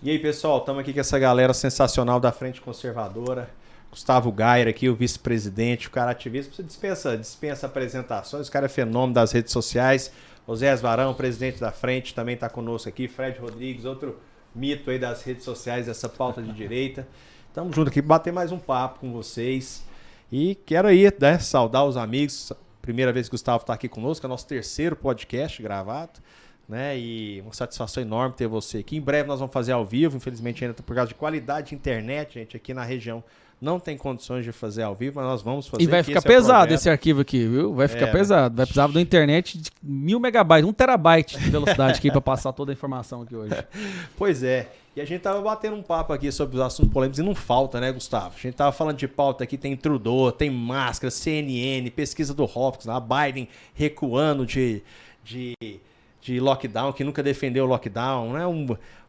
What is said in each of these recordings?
E aí, pessoal, estamos aqui com essa galera sensacional da Frente Conservadora. Gustavo Gayer aqui, o vice-presidente, o cara ativista. Você dispensa apresentações, o cara é fenômeno das redes sociais. Oséias Varão, presidente da Frente, também está conosco aqui. Fred Rodrigues, outro mito aí das redes sociais, dessa pauta de direita. Estamos juntos aqui para bater mais um papo com vocês. E quero aí, né, saudar os amigos. Primeira vez que o Gustavo está aqui conosco, é o nosso terceiro podcast gravado. Né? E uma satisfação enorme ter você aqui. Em breve nós vamos fazer ao vivo, infelizmente ainda por causa de qualidade de internet, gente, aqui na região não tem condições de fazer ao vivo, mas nós vamos fazer. E vai ficar pesado esse arquivo aqui, viu? Vai ficar pesado. Vai precisar de uma internet de 1000 megabytes, 1 terabyte de velocidade aqui para passar toda a informação aqui hoje. Pois é. E a gente tava batendo um papo aqui sobre os assuntos polêmicos e não falta, né, Gustavo? A gente tava falando de pauta aqui, tem Trudeau, tem máscara, CNN, pesquisa do Hopkins, a Biden recuando de lockdown, que nunca defendeu o lockdown, né?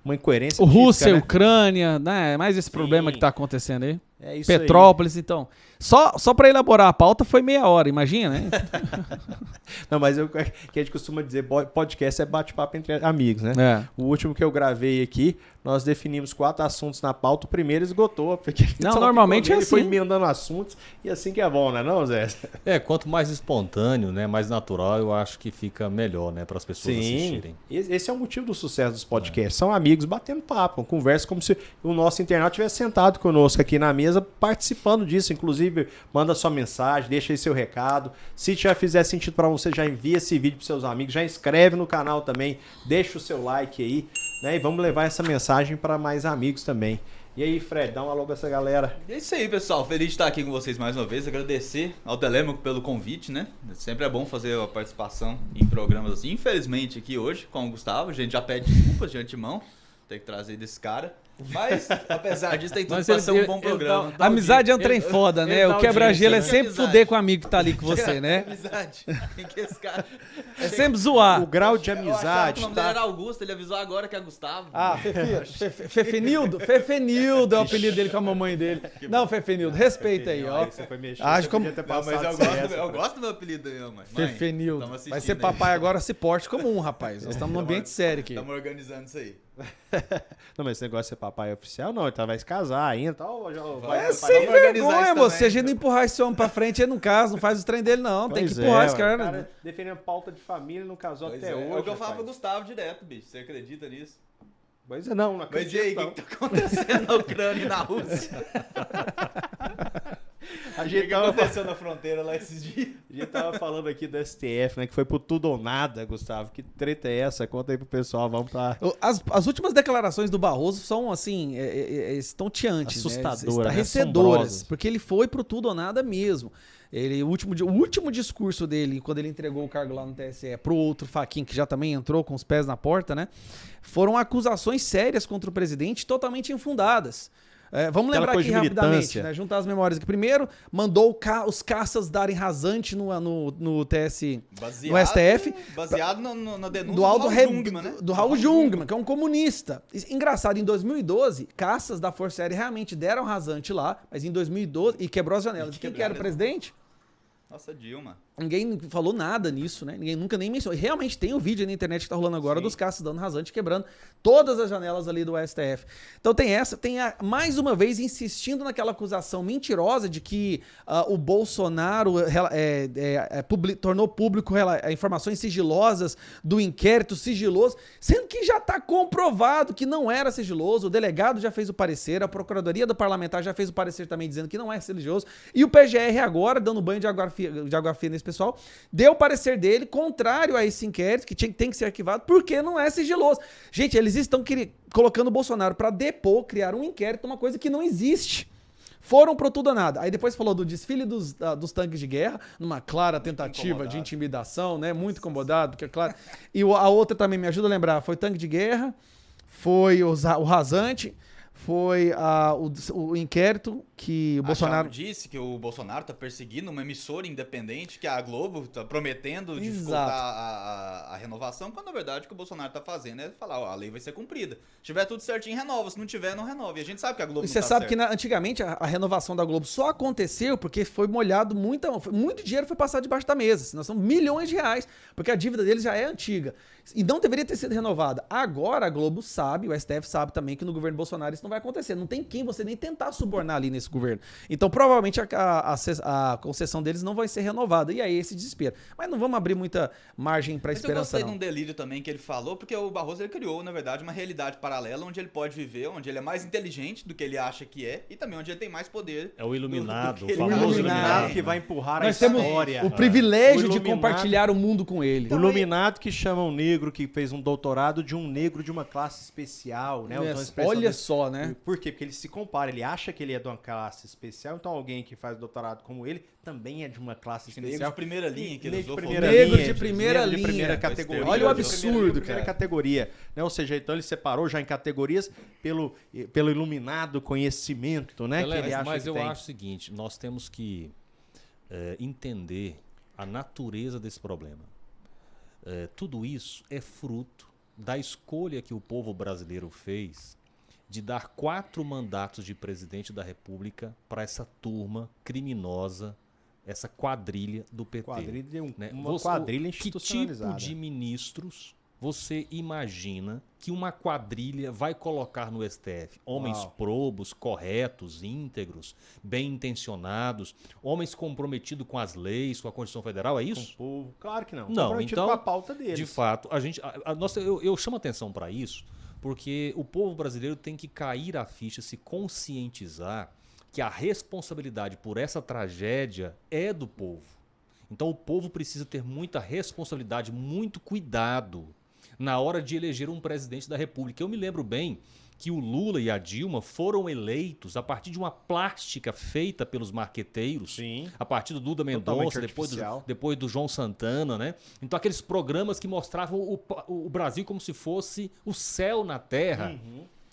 Uma incoerência. O Rússia, né? Ucrânia, né? Mais esse problema que está acontecendo aí. É isso Petrópolis, aí. Então. Só para elaborar a pauta foi meia hora, imagina, né? Não, mas que a gente costuma dizer, podcast é bate-papo entre amigos, né? É. O último que eu gravei aqui, nós definimos 4 assuntos na pauta, o primeiro esgotou, porque não, normalmente é assim. Ele foi emendando assuntos e assim que é bom, né, não, Zé? Quanto mais espontâneo, né, mais natural, eu acho que fica melhor, né, para as pessoas assistirem. Esse é o motivo do sucesso dos podcasts. São amigos batendo papo, conversa como se o nosso internauta tivesse sentado conosco aqui na mesa, participando disso. Inclusive, manda sua mensagem, deixa aí seu recado. Se já fizer sentido para você, já envia esse vídeo para seus amigos, já inscreve no canal também, deixa o seu like aí, né? E vamos levar essa mensagem para mais amigos também. E aí, Fred, dá um alô pra essa galera. É isso aí, pessoal. Feliz de estar aqui com vocês mais uma vez. Agradecer ao Telêmaco pelo convite, né? Sempre é bom fazer a participação em programas assim. Infelizmente, aqui hoje, com o Gustavo, a gente já pede desculpas de antemão. Tem que trazer desse cara. Mas, apesar disso, tem tudo pra ser um bom programa. A amizade é um trem foda, né? O quebra-gelo é sempre fuder com o amigo que tá ali com você, né? Amizade. Tem que esse cara... É sempre zoar. O grau de amizade. O nome dele era Augusto, ele avisou agora que é Gustavo. Ah, Fefenildo? Fefenildo é o apelido dele com a mamãe dele. Não, Fefenildo, respeita aí, ó. Você foi mexer, Age você como... podia ter Não, mas passado eu gosto do meu apelido aí, mãe. Fefenildo. Vai ser papai agora, se porte comum, rapaz. Nós estamos num ambiente sério aqui. Estamos organizando isso aí. Não, mas esse negócio de ser papai oficial, não. Ele vai se casar ainda. Tal, sem vergonha, você. Se a gente não empurrar esse homem pra frente, ele não casa, não faz os trem dele, não. Tem que empurrar esse cara. O cara defendendo pauta de família, não casou até hoje. É o que eu falo pro Gustavo direto, bicho. Você acredita nisso? Pois é, não acredito. Mas e aí, o que tá acontecendo na Ucrânia e na Rússia? O que aconteceu na fronteira lá esses dias? A gente tava falando aqui do STF, né? Que foi pro tudo ou nada, Gustavo. Que treta é essa? Conta aí pro pessoal, vamos pra... As últimas declarações do Barroso são, assim, estonteantes, assustadoras, né? Estarrecedoras, porque ele foi pro tudo ou nada mesmo. O último discurso dele, quando ele entregou o cargo lá no TSE pro outro Fachin, que já também entrou com os pés na porta, né? Foram acusações sérias contra o presidente, totalmente infundadas. Vamos lembrar aqui rapidamente, né? Juntar as memórias aqui. Primeiro, mandou os caças darem rasante no TSE, no STF. Baseado na denúncia do Raul Jungmann, né? Do Raul Jungmann, que é um comunista. Engraçado, em 2012, caças da Força Aérea realmente deram rasante lá, mas em 2012, e quebrou as janelas. Quem que era o presidente? Nossa, Dilma. Ninguém falou nada nisso, né? Ninguém nunca nem mencionou. Realmente tem um vídeo na internet que tá rolando agora dos caças dando rasante, quebrando todas as janelas ali do STF. Então tem mais uma vez insistindo naquela acusação mentirosa de que o Bolsonaro tornou público informações sigilosas do inquérito sigiloso, sendo que já tá comprovado que não era sigiloso. O delegado já fez o parecer, a Procuradoria do Parlamentar já fez o parecer também dizendo que não é sigiloso, e o PGR agora, dando banho de água fria nesse pessoal, deu o parecer dele contrário a esse inquérito, que tem que ser arquivado, porque não é sigiloso. Gente, eles estão colocando o Bolsonaro para depor, criar um inquérito, uma coisa que não existe. Foram pro tudo ou nada. Aí depois falou do desfile dos tanques de guerra, numa clara tentativa de intimidação, né? Muito incomodado, porque é claro. E a outra também me ajuda a lembrar, foi tanque de guerra, foi o rasante, foi o inquérito que o A Bolsonaro... Chapa disse que o Bolsonaro tá perseguindo uma emissora independente, que é a Globo, tá prometendo dificultar a renovação, quando na verdade o que o Bolsonaro tá fazendo é falar, ó, a lei vai ser cumprida. Se tiver tudo certinho, renova. Se não tiver, não renova. E a gente sabe que a Globo E não você tá sabe certa. que antigamente a renovação da Globo só aconteceu porque foi molhado muito dinheiro foi passado debaixo da mesa. Senão são milhões de reais, porque a dívida deles já é antiga. E não deveria ter sido renovada. Agora a Globo sabe, o STF sabe também que no governo Bolsonaro isso não vai acontecer. Não tem quem você nem tentar subornar ali nesse governo. Então provavelmente a concessão deles não vai ser renovada. E aí esse desespero. Mas não vamos abrir muita margem para Mas eu esperança, gostei de não. um delírio também que ele falou, porque o Barroso ele criou, na verdade, uma realidade paralela onde ele pode viver, onde ele é mais inteligente do que ele acha que é e também onde ele tem mais poder. É o iluminado, do o que ele famoso acha. iluminado. que vai empurrar Nós a temos história. o privilégio O de iluminado- compartilhar o mundo com ele. O iluminado que chama um negro que fez um doutorado de um negro de uma classe especial, né? Usando a expressão Olha dele. só, né? Por quê? Porque ele se compara, ele acha que ele é de uma classe especial, então alguém que faz doutorado como ele também é de uma classe Negro especial. de primeira linha que ele Negro usou. de falou, primeira Negro linha, de primeira negro de primeira linha. categoria. Olha o de absurdo, primeira cara. categoria, né? Ou seja, então ele separou já em categorias pelo iluminado conhecimento, né? Pelé, que ele acha mas que eu tem. acho o seguinte, nós temos que entender a natureza desse problema. Tudo isso é fruto da escolha que o povo brasileiro fez de dar 4 mandatos de presidente da República para essa turma criminosa, essa quadrilha do PT. Quadrilha, Né? uma quadrilha Que tipo institucionalizada. de ministros você imagina que uma quadrilha vai colocar no STF? Homens Uau. probos, corretos, íntegros, bem intencionados, homens comprometidos com as leis, com a Constituição Federal, é Com isso? o povo. Claro que não. Não, Comprometido então, com a pauta deles. De fato, eu chamo atenção para isso, porque o povo brasileiro tem que cair a ficha, se conscientizar que a responsabilidade por essa tragédia é do povo. Então o povo precisa ter muita responsabilidade, muito cuidado na hora de eleger um presidente da República. Eu me lembro bem que o Lula e a Dilma foram eleitos a partir de uma plástica feita pelos marqueteiros, Sim. a partir do Duda Totalmente Mendonça, artificial. depois do João Santana, né? Então aqueles programas que mostravam o Brasil como se fosse o céu na terra.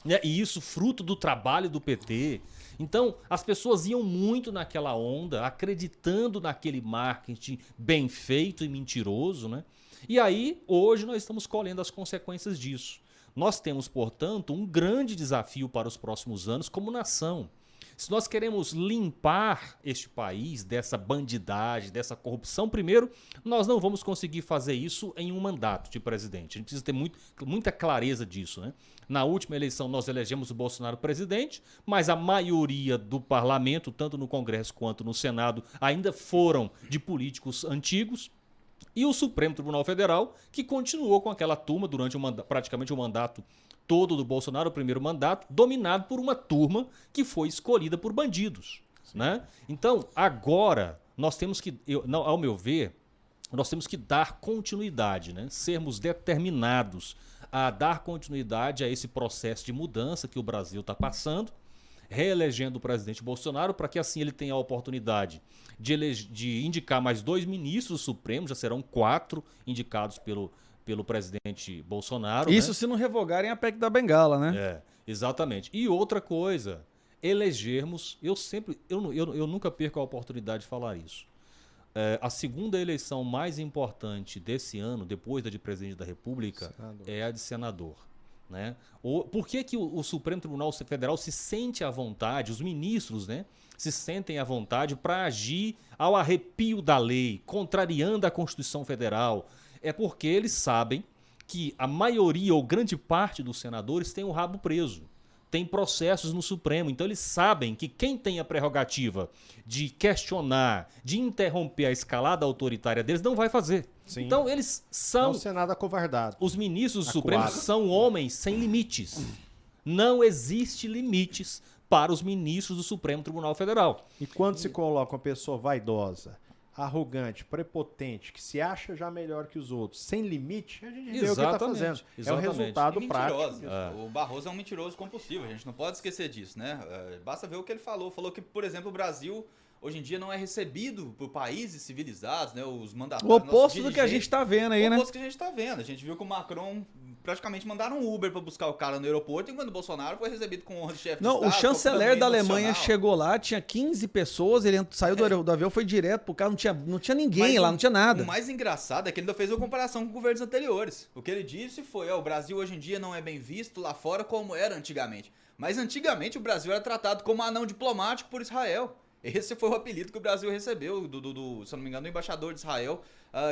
Né? E isso fruto do trabalho do PT. Então, as pessoas iam muito naquela onda, acreditando naquele marketing bem feito e mentiroso, né? E aí, hoje, nós estamos colhendo as consequências disso. Nós temos, portanto, um grande desafio para os próximos anos como nação. Se nós queremos limpar este país dessa bandidagem, dessa corrupção, primeiro, nós não vamos conseguir fazer isso em um mandato de presidente. A gente precisa ter muita clareza disso, né? Na última eleição, nós elegemos o Bolsonaro presidente, mas a maioria do parlamento, tanto no Congresso quanto no Senado, ainda foram de políticos antigos. E o Supremo Tribunal Federal, que continuou com aquela turma durante praticamente o mandato todo do Bolsonaro, o primeiro mandato, dominado por uma turma que foi escolhida por bandidos. Né? Então, agora, nós temos que, ao meu ver, nós temos que dar continuidade, né? Sermos determinados a dar continuidade a esse processo de mudança que o Brasil está passando, reelegendo o presidente Bolsonaro, para que assim ele tenha a oportunidade de indicar mais 2 ministros do Supremo, já serão 4 indicados pelo presidente Bolsonaro. Isso né? se não revogarem a PEC da Bengala, né? Exatamente. E outra coisa, elegermos, eu nunca perco a oportunidade de falar isso. A segunda eleição mais importante desse ano, depois da de presidente da República, é a de senador. Né? Por que o Supremo Tribunal Federal se sente à vontade, os ministros, né, se sentem à vontade para agir ao arrepio da lei, contrariando a Constituição Federal? É porque eles sabem que a maioria ou grande parte dos senadores tem o rabo preso, tem processos no Supremo, então eles sabem que quem tem a prerrogativa de questionar, de interromper a escalada autoritária deles não vai fazer. Sim. Então eles É são... o Senado acovardado. Os ministros do Acuado. Supremo são homens sem limites. Não existe limites para os ministros do Supremo Tribunal Federal. E quando se coloca uma pessoa vaidosa, arrogante, prepotente, que se acha já melhor que os outros, sem limite, a gente vê o que está Exatamente, fazendo. É o exatamente. resultado E prático. mentiroso. O Barroso é um mentiroso compulsivo, a gente não pode esquecer disso, né? Basta ver o que ele falou. Falou que, por exemplo, o Brasil hoje em dia não é recebido por países civilizados, né? Os mandatários. O oposto do que a gente está vendo aí, O né? oposto que a gente está vendo. A gente viu que o Macron praticamente mandaram um Uber pra buscar o cara no aeroporto, enquanto o Bolsonaro foi recebido com honra de chefe de Não, Estado. o chanceler da Alemanha nacional. chegou lá, tinha 15 pessoas, ele saiu do avião, foi direto pro carro, não tinha ninguém Mas lá, não tinha nada. O mais engraçado é que ele ainda fez uma comparação com governos anteriores. O que ele disse foi, o Brasil hoje em dia não é bem visto lá fora como era antigamente. Mas antigamente o Brasil era tratado como anão diplomático por Israel. Esse foi o apelido que o Brasil recebeu, se eu não me engano, do embaixador de Israel,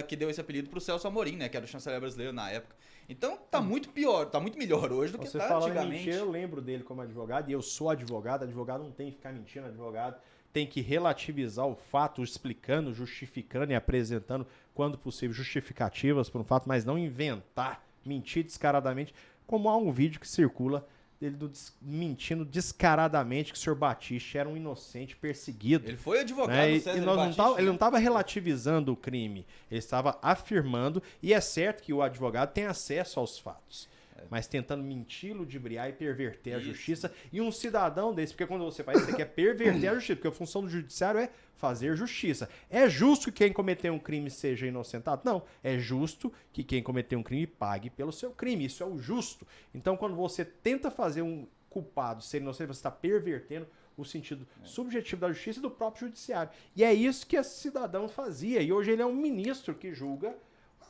que deu esse apelido pro Celso Amorim, né, que era o chanceler brasileiro na época. Então tá muito pior, tá muito melhor hoje do que Você tá falando em antigamente. mentir, eu lembro dele como advogado, e eu sou advogado não tem que ficar mentindo, advogado tem que relativizar o fato, explicando, justificando e apresentando, quando possível, justificativas para um fato, mas não inventar, mentir descaradamente, como há um vídeo que circula dele mentindo descaradamente que o senhor Batista era um inocente perseguido. Ele foi advogado Né? do César Ele Batista, não né? estava relativizando o crime, ele estava afirmando, e é certo que o advogado tem acesso aos fatos, mas tentando mentir, ludibriar e perverter a Isso. justiça. E um cidadão desse, porque quando você faz isso, você quer perverter a justiça, porque a função do judiciário é fazer justiça. É justo que quem cometeu um crime seja inocentado? Não. É justo que quem cometeu um crime pague pelo seu crime. Isso é o justo. Então, quando você tenta fazer um culpado ser inocente, você está pervertendo o sentido subjetivo da justiça e do próprio judiciário. E é isso que esse cidadão fazia. E hoje ele é um ministro que julga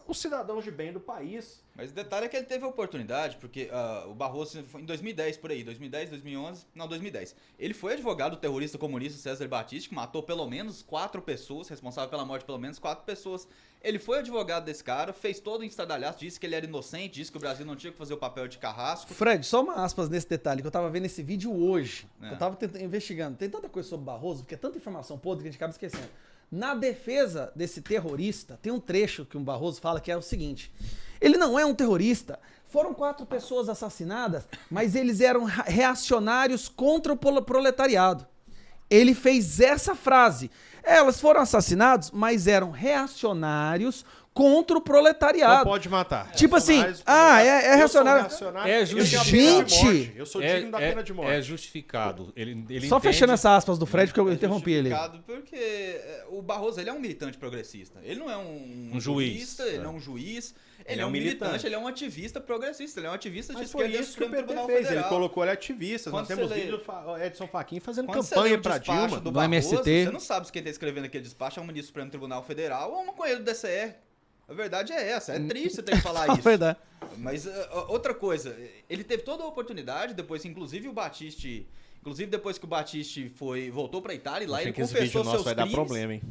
os cidadãos de bem do país. Mas o detalhe é que ele teve a oportunidade, porque o Barroso foi em 2010, por aí, 2010, 2011, não, 2010. Ele foi advogado do terrorista comunista César Batista, que matou pelo menos 4 pessoas, responsável pela morte de pelo menos 4 pessoas. Ele foi advogado desse cara, fez todo o estardalhaço, disse que ele era inocente, disse que o Brasil não tinha que fazer o papel de carrasco. Fred, só uma aspas nesse detalhe, que eu tava vendo esse vídeo hoje. É. Eu tava investigando. Tem tanta coisa sobre Barroso, porque é tanta informação podre que a gente acaba esquecendo. Na defesa desse terrorista, tem um trecho que o Barroso fala que é o seguinte: ele não é um terrorista. Foram 4 pessoas assassinadas, mas eles eram reacionários contra o proletariado. Ele fez essa frase. Elas foram assassinadas, mas eram reacionários contra o proletariado. Não pode matar. Tipo assim, Reacionários, é reacionário. Eu sou reacionário. É Eu tenho a pena de Gente! morte. Eu sou digno da pena de morte. É justificado. Ele Só entende- fechando essa aspas do Fred, porque eu É interrompi ele. justificado Porque o Barroso, ele é um militante progressista. Ele não é um juiz. jurista, ele não é um juiz. Ele é é um um militante, militante. ele é um ativista progressista, ele é um ativista de Mas foi esquerda do isso que o Supremo PT Tribunal fez. Federal. Ele colocou ele ativista. Nós Quando temos você lê- vídeo do Edson Fachin fazendo Quando você lê campanha o pra despacho Dilma. do do Barroso, MST. você não sabe se quem tá escrevendo aquele despacho é um ministro do Supremo Tribunal Federal ou um maconheiro do DCE. A verdade é essa. É triste você ter que falar isso. Verdade. Mas outra coisa, ele teve toda a oportunidade, depois, inclusive o Batiste. Inclusive, depois que o Batiste voltou pra Itália, e lá Achei ele que esse vídeo confessou nosso seus vai dar crimes. problema, hein?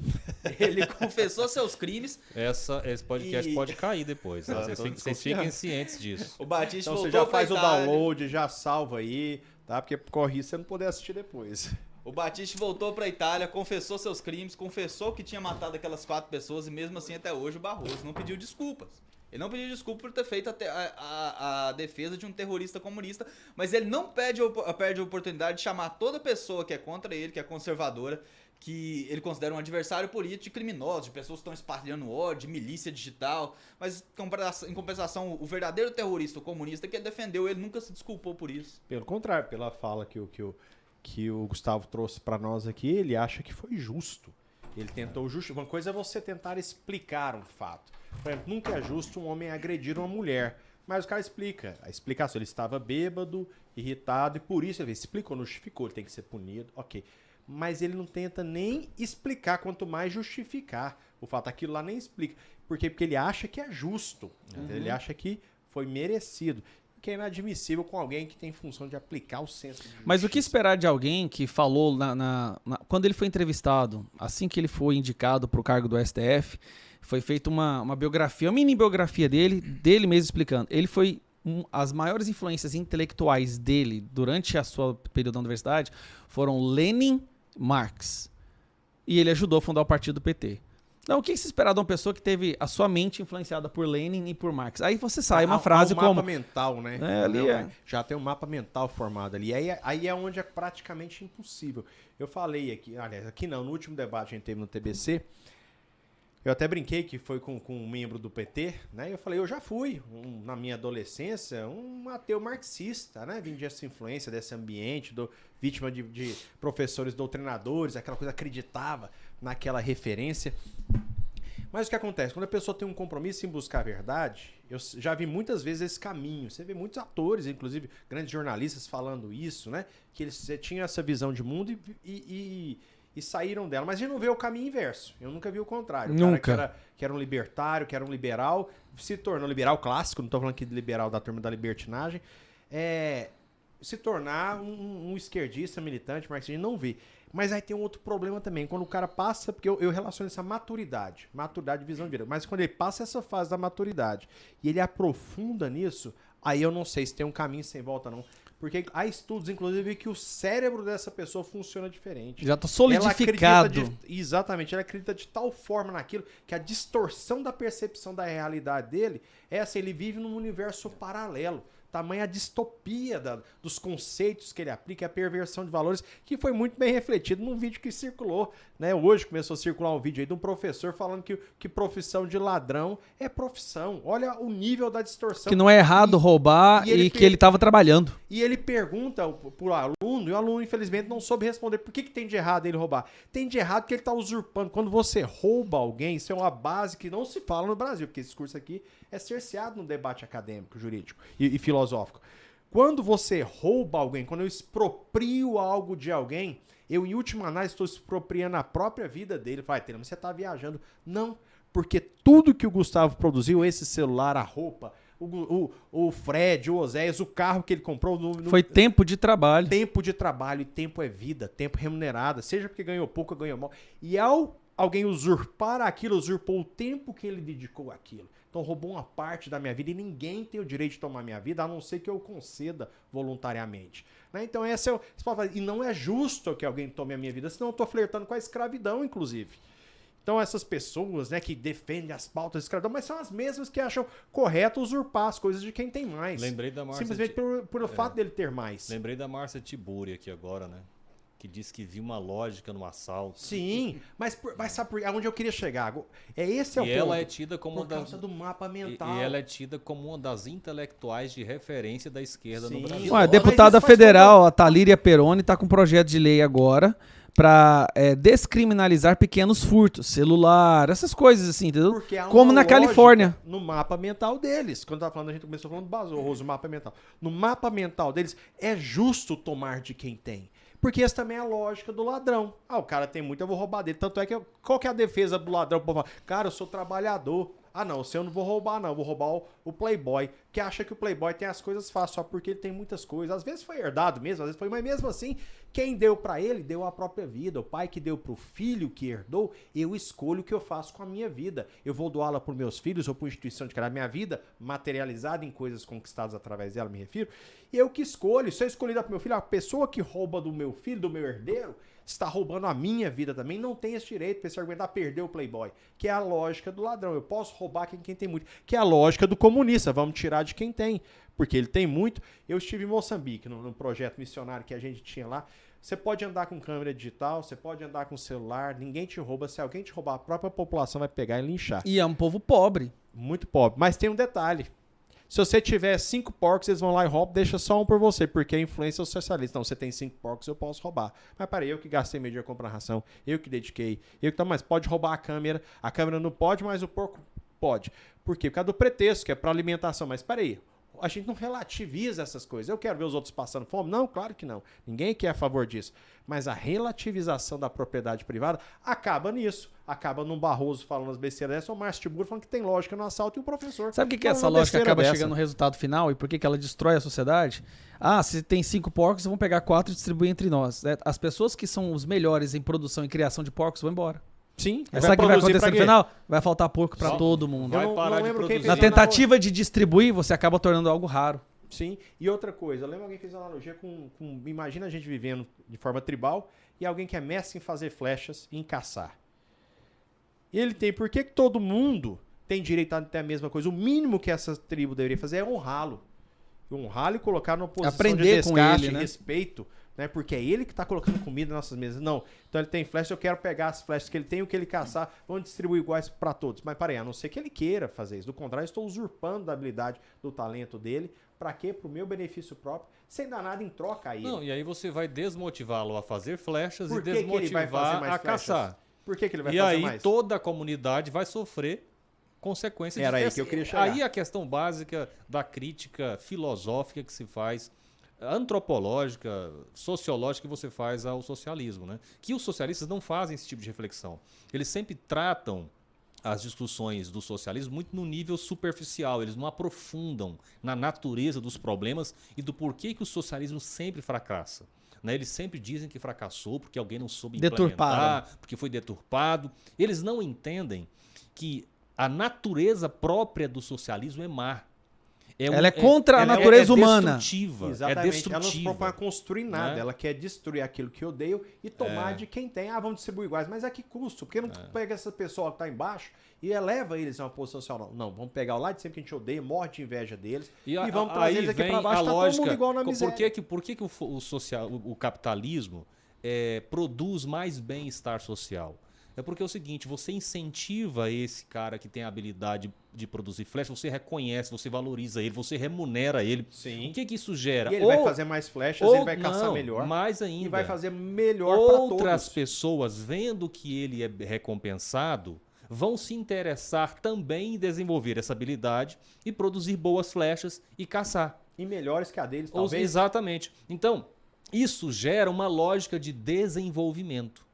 Ele confessou seus crimes. Esse podcast E- pode cair depois. Né? Ah, Vocês tô fiquem- Vocês desconfiando. fiquem cientes disso. O Batiste Então você voltou já pra faz o Itália. download, já salva aí, tá? Porque corre isso você não poder assistir depois. O Batiste voltou pra Itália, confessou seus crimes, confessou que tinha matado aquelas 4 pessoas e mesmo assim até hoje o Barroso não pediu desculpas. Ele não pediu desculpa por ter feito a defesa de um terrorista comunista, mas ele não perde a oportunidade de chamar toda pessoa que é contra ele, que é conservadora, que ele considera um adversário político, de criminosos, de pessoas que estão espalhando ódio, de milícia digital, mas em compensação, o verdadeiro terrorista, o comunista que ele defendeu, ele nunca se desculpou por isso. Pelo contrário, pela fala que o Gustavo trouxe pra nós aqui, ele acha que foi justo. Ele tentou justificar. Uma coisa é você tentar explicar um fato. Por exemplo, nunca é justo um homem agredir uma mulher. Mas o cara explica. A explicação, ele estava bêbado, irritado, e por isso ele explicou, não justificou, ele tem que ser punido, ok. Mas ele não tenta nem explicar, quanto mais justificar o fato. Aquilo lá nem explica. Por quê? Porque ele acha que é justo. Ele acha que foi merecido. Que é inadmissível com alguém que tem função de aplicar o senso de Mas o que justiça. esperar de alguém que falou quando ele foi entrevistado, assim que ele foi indicado para o cargo do STF, foi feita uma biografia, uma mini biografia dele mesmo explicando. Ele foi as maiores influências intelectuais dele durante a sua período da universidade foram Lenin, Marx. E ele ajudou a fundar o partido PT. Então, o que se esperar de uma pessoa que teve a sua mente influenciada por Lenin e por Marx? Aí você sai uma frase há um mapa como... mental, né? É, ali Não, é. Já tem um mapa mental formado ali. Aí é onde é praticamente impossível. Eu falei aqui, aliás, aqui não, no último debate que a gente teve no TBC, eu até brinquei que foi com um membro do PT, né? Eu falei, eu já fui, na minha adolescência, um ateu marxista, né? Vim dessa influência, desse ambiente, vítima de professores doutrinadores, aquela coisa, acreditava naquela referência. Mas o que acontece? Quando a pessoa tem um compromisso em buscar a verdade, eu já vi muitas vezes esse caminho. Você vê muitos atores, inclusive grandes jornalistas falando isso, né? Que eles tinham essa visão de mundo e saíram dela. Mas a gente não vê o caminho inverso. Eu nunca vi o contrário. O Nunca. cara que era um libertário, que era um liberal, se tornou liberal clássico, não estou falando aqui de liberal da turma da libertinagem, se tornar um esquerdista, militante, marxista, não vê. Mas aí tem um outro problema também, quando o cara passa, porque eu relaciono isso à maturidade de visão de vida, mas quando ele passa essa fase da maturidade e ele aprofunda nisso, aí eu não sei se tem um caminho sem volta não, porque há estudos, inclusive, que o cérebro dessa pessoa funciona diferente. Já tá solidificado. Exatamente, ela acredita de tal forma naquilo que a distorção da percepção da realidade dele é assim, ele vive num universo paralelo. Tamanha distopia dos conceitos que ele aplica, a perversão de valores, que foi muito bem refletido num vídeo que circulou, né? Hoje começou a circular um vídeo aí de um professor falando que profissão de ladrão é profissão. Olha o nível da distorção. Que não é errado roubar e que ele estava trabalhando. E ele pergunta pro aluno, e o aluno, infelizmente, não soube responder. Por que tem de errado ele roubar? Tem de errado porque ele está usurpando. Quando você rouba alguém, isso é uma base que não se fala no Brasil, porque esse curso aqui é cerceado no debate acadêmico, jurídico e filosófico. Quando você rouba alguém, quando eu exproprio algo de alguém, eu, em última análise, estou expropriando a própria vida dele. Vai, mas você está viajando. Não, porque tudo que o Gustavo produziu, esse celular, a roupa, o Fred, o Oséias, o carro que ele comprou... Foi tempo de trabalho. Tempo de trabalho, e tempo é vida, tempo remunerado, seja porque ganhou pouco ou ganhou mal. E ao alguém usurpar aquilo, usurpou o tempo que ele dedicou àquilo. Então roubou uma parte da minha vida e ninguém tem o direito de tomar minha vida, a não ser que eu conceda voluntariamente. Né? Então esse é o... E não é justo que alguém tome a minha vida, senão eu estou flertando com a escravidão, inclusive. Então essas pessoas, né, que defendem as pautas de escravidão, mas são as mesmas que acham correto usurpar as coisas de quem tem mais. Lembrei da Márcia... Simplesmente por o fato dele ter mais. Lembrei da Márcia Tiburi aqui agora, né? Que disse que viu uma lógica no assalto. Sim, mas sabe aonde eu queria chegar? Esse é o ponto. E ela é tida como por causa do mapa mental. E ela é tida como uma das intelectuais de referência da esquerda no Brasil. A deputada federal, a Talíria Peroni, está com um projeto de lei agora para descriminalizar pequenos furtos, celular, essas coisas assim, entendeu? Como na Califórnia. No mapa mental deles. Quando a gente começou falando do Basorroso, o mapa mental. No mapa mental deles, é justo tomar de quem tem. Porque essa também é a lógica do ladrão. O cara tem muito, eu vou roubar dele. Tanto é que, qual que é a defesa do ladrão? Cara, eu sou trabalhador. Não, o seu eu não vou roubar, não. Eu vou roubar o playboy, que acha que o playboy tem as coisas fáceis só porque ele tem muitas coisas. Às vezes foi herdado mesmo, às vezes foi, mas mesmo assim, quem deu pra ele, deu a própria vida. O pai que deu pro filho que herdou, eu escolho o que eu faço com a minha vida. Eu vou doá-la pros meus filhos ou pra instituição de criar minha vida, materializada em coisas conquistadas através dela, me refiro. E eu que escolho. Se eu escolhi dar pro meu filho, a pessoa que rouba do meu filho, do meu herdeiro, está roubando a minha vida também, não tem esse direito para esse argumentar perder o playboy, que é a lógica do ladrão. Eu posso roubar quem tem muito, que é a lógica do comunista, vamos tirar de quem tem, porque ele tem muito. Eu estive em Moçambique, num projeto missionário que a gente tinha lá. Você pode andar com câmera digital, você pode andar com celular, ninguém te rouba. Se alguém te roubar, a própria população vai pegar e linchar. E é um povo pobre. Muito pobre, mas tem um detalhe. Se você tiver 5 porcos, eles vão lá e roubam, deixa só um por você, porque a influência é o socialista. Não, você tem 5 porcos, eu posso roubar. Mas peraí, eu que gastei meu dinheiro comprando ração, eu que dediquei, mas pode roubar a câmera não pode, mas o porco pode. Por quê? Por causa do pretexto, que é para alimentação. Mas peraí, a gente não relativiza essas coisas. Eu quero ver os outros passando fome? Não, claro que não. Ninguém quer a favor disso. Mas a relativização da propriedade privada acaba nisso. Acaba num Barroso falando as besteiras dessa, ou Márcio Tiburi falando que tem lógica no assalto e o professor. Sabe o que essa lógica acaba chegando no resultado final e por que ela destrói a sociedade? Se tem 5 porcos, vamos pegar 4 e distribuir entre nós. As pessoas que são os melhores em produção e criação de porcos vão embora. Sim. Sabe o que vai acontecer no final? Vai faltar porco para todo mundo. Vai parar de produzir. Na tentativa de distribuir, você acaba tornando algo raro. Sim. E outra coisa, lembra alguém fez uma analogia com... Imagina a gente vivendo de forma tribal e alguém que é mestre em fazer flechas e em caçar. Ele tem... Por que todo mundo tem direito a ter a mesma coisa? O mínimo que essa tribo deveria fazer é honrá-lo. Honrá-lo e colocar numa posição aprender de desgaste, com ele, né? Respeito, né? Porque é ele que está colocando comida nas nossas mesas. Não. Então ele tem flecha, eu quero pegar as flechas que ele tem, o que ele caçar, vamos distribuir iguais para todos. Mas parei, a não ser que ele queira fazer isso. Do contrário, eu estou usurpando da habilidade, do talento dele. Para quê? Para o meu benefício próprio, sem dar nada em troca a ele. Não, e aí você vai desmotivá-lo a fazer flechas Por e desmotivar a caçar. Por que ele vai E fazer aí mais? toda a comunidade vai sofrer consequências Era aí disso. que eu queria chegar. Aí a questão básica da crítica filosófica que se faz, antropológica, sociológica que você faz ao socialismo, né? Que os socialistas não fazem esse tipo de reflexão. Eles sempre tratam as discussões do socialismo muito no nível superficial. Eles não aprofundam na natureza dos problemas e do porquê que o socialismo sempre fracassa. Né? Eles sempre dizem que fracassou porque alguém não soube implementar, porque foi deturpado. Eles não entendem que a natureza própria do socialismo é má. Ela é contra a natureza humana. Destrutiva. Exatamente. É destrutiva. Ela não se propõe a construir nada. Né? Ela quer destruir aquilo que odeio e tomar de quem tem. Ah, vamos distribuir iguais. Mas a que custo? Porque não pega essa pessoa que está embaixo e eleva eles a uma posição social. Não, vamos pegar o lado de sempre que a gente odeia, morre de inveja deles e vamos trazer eles aqui para baixo. Tá todo mundo igual na miséria. Por que o capitalismo produz mais bem-estar social? É porque é o seguinte, você incentiva esse cara que tem a habilidade de produzir flechas, você reconhece, você valoriza ele, você remunera ele. Sim. O que isso gera? E ele vai fazer mais flechas, ele vai caçar melhor. Mais ainda. E vai fazer melhor para todos. Outras pessoas, vendo que ele é recompensado, vão se interessar também em desenvolver essa habilidade e produzir boas flechas e caçar. E melhores que a deles, talvez. Exatamente. Então, isso gera uma lógica de desenvolvimento.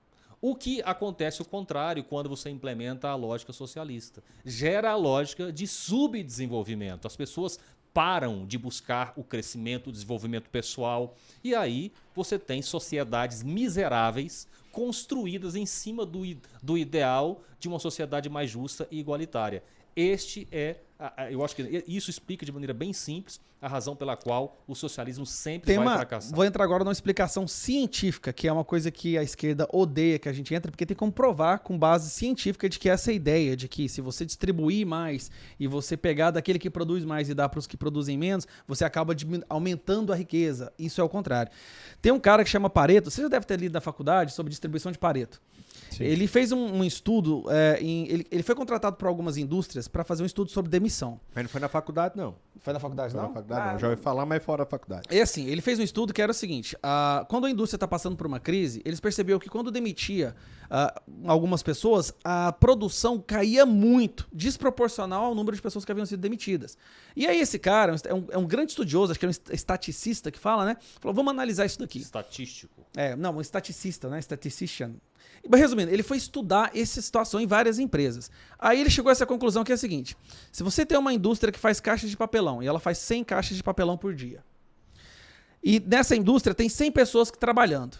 O que acontece o contrário quando você implementa a lógica socialista. Gera a lógica de subdesenvolvimento. As pessoas param de buscar o crescimento, o desenvolvimento pessoal. E aí você tem sociedades miseráveis construídas em cima do ideal de uma sociedade mais justa e igualitária. Eu acho que isso explica de maneira bem simples a razão pela qual o socialismo sempre vai fracassar. Vou entrar agora numa explicação científica, que é uma coisa que a esquerda odeia que a gente entre, porque tem como provar com base científica de que essa ideia de que se você distribuir mais e você pegar daquele que produz mais e dar para os que produzem menos, você acaba aumentando a riqueza. Isso é o contrário. Tem um cara que chama Pareto, você já deve ter lido na faculdade sobre distribuição de Pareto. Sim. Ele fez um estudo, ele foi contratado por algumas indústrias para fazer um estudo sobre demissão. Mas não foi na faculdade, não. Foi na faculdade, não? Foi na faculdade, não. Já ouvi falar, mas fora da faculdade. É assim, ele fez um estudo que era o seguinte, quando a indústria está passando por uma crise, eles perceberam que quando demitia algumas pessoas, a produção caía muito, desproporcional ao número de pessoas que haviam sido demitidas. E aí esse cara, é um grande estudioso, acho que é um estaticista que fala, né? Falou, vamos analisar isso daqui. Estatístico. Não, um estaticista, né? Statistician. Resumindo, ele foi estudar essa situação em várias empresas. Aí ele chegou a essa conclusão que é a seguinte: se você tem uma indústria que faz caixas de papelão e ela faz 100 caixas de papelão por dia, e nessa indústria tem 100 pessoas trabalhando,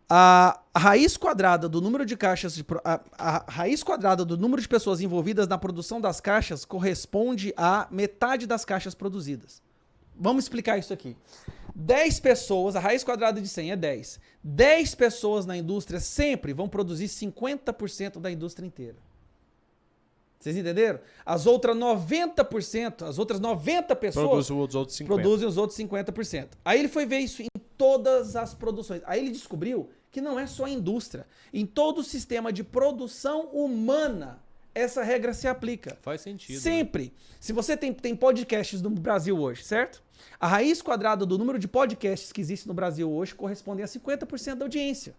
a raiz quadrada do número de caixas, a raiz quadrada do número de pessoas envolvidas na produção das caixas corresponde a metade das caixas produzidas. Vamos explicar isso aqui. 10 pessoas, a raiz quadrada de 100 é 10. 10 pessoas na indústria sempre vão produzir 50% da indústria inteira. Vocês entenderam? As outras 90%, as outras 90 pessoas produzem os outros 50%. Produzem os outros 50%. Aí ele foi ver isso em todas as produções. Aí ele descobriu que não é só a indústria. Em todo o sistema de produção humana, essa regra se aplica. Faz sentido. Sempre. Né? Se você tem podcasts no Brasil hoje, certo? A raiz quadrada do número de podcasts que existe no Brasil hoje corresponde a 50% da audiência.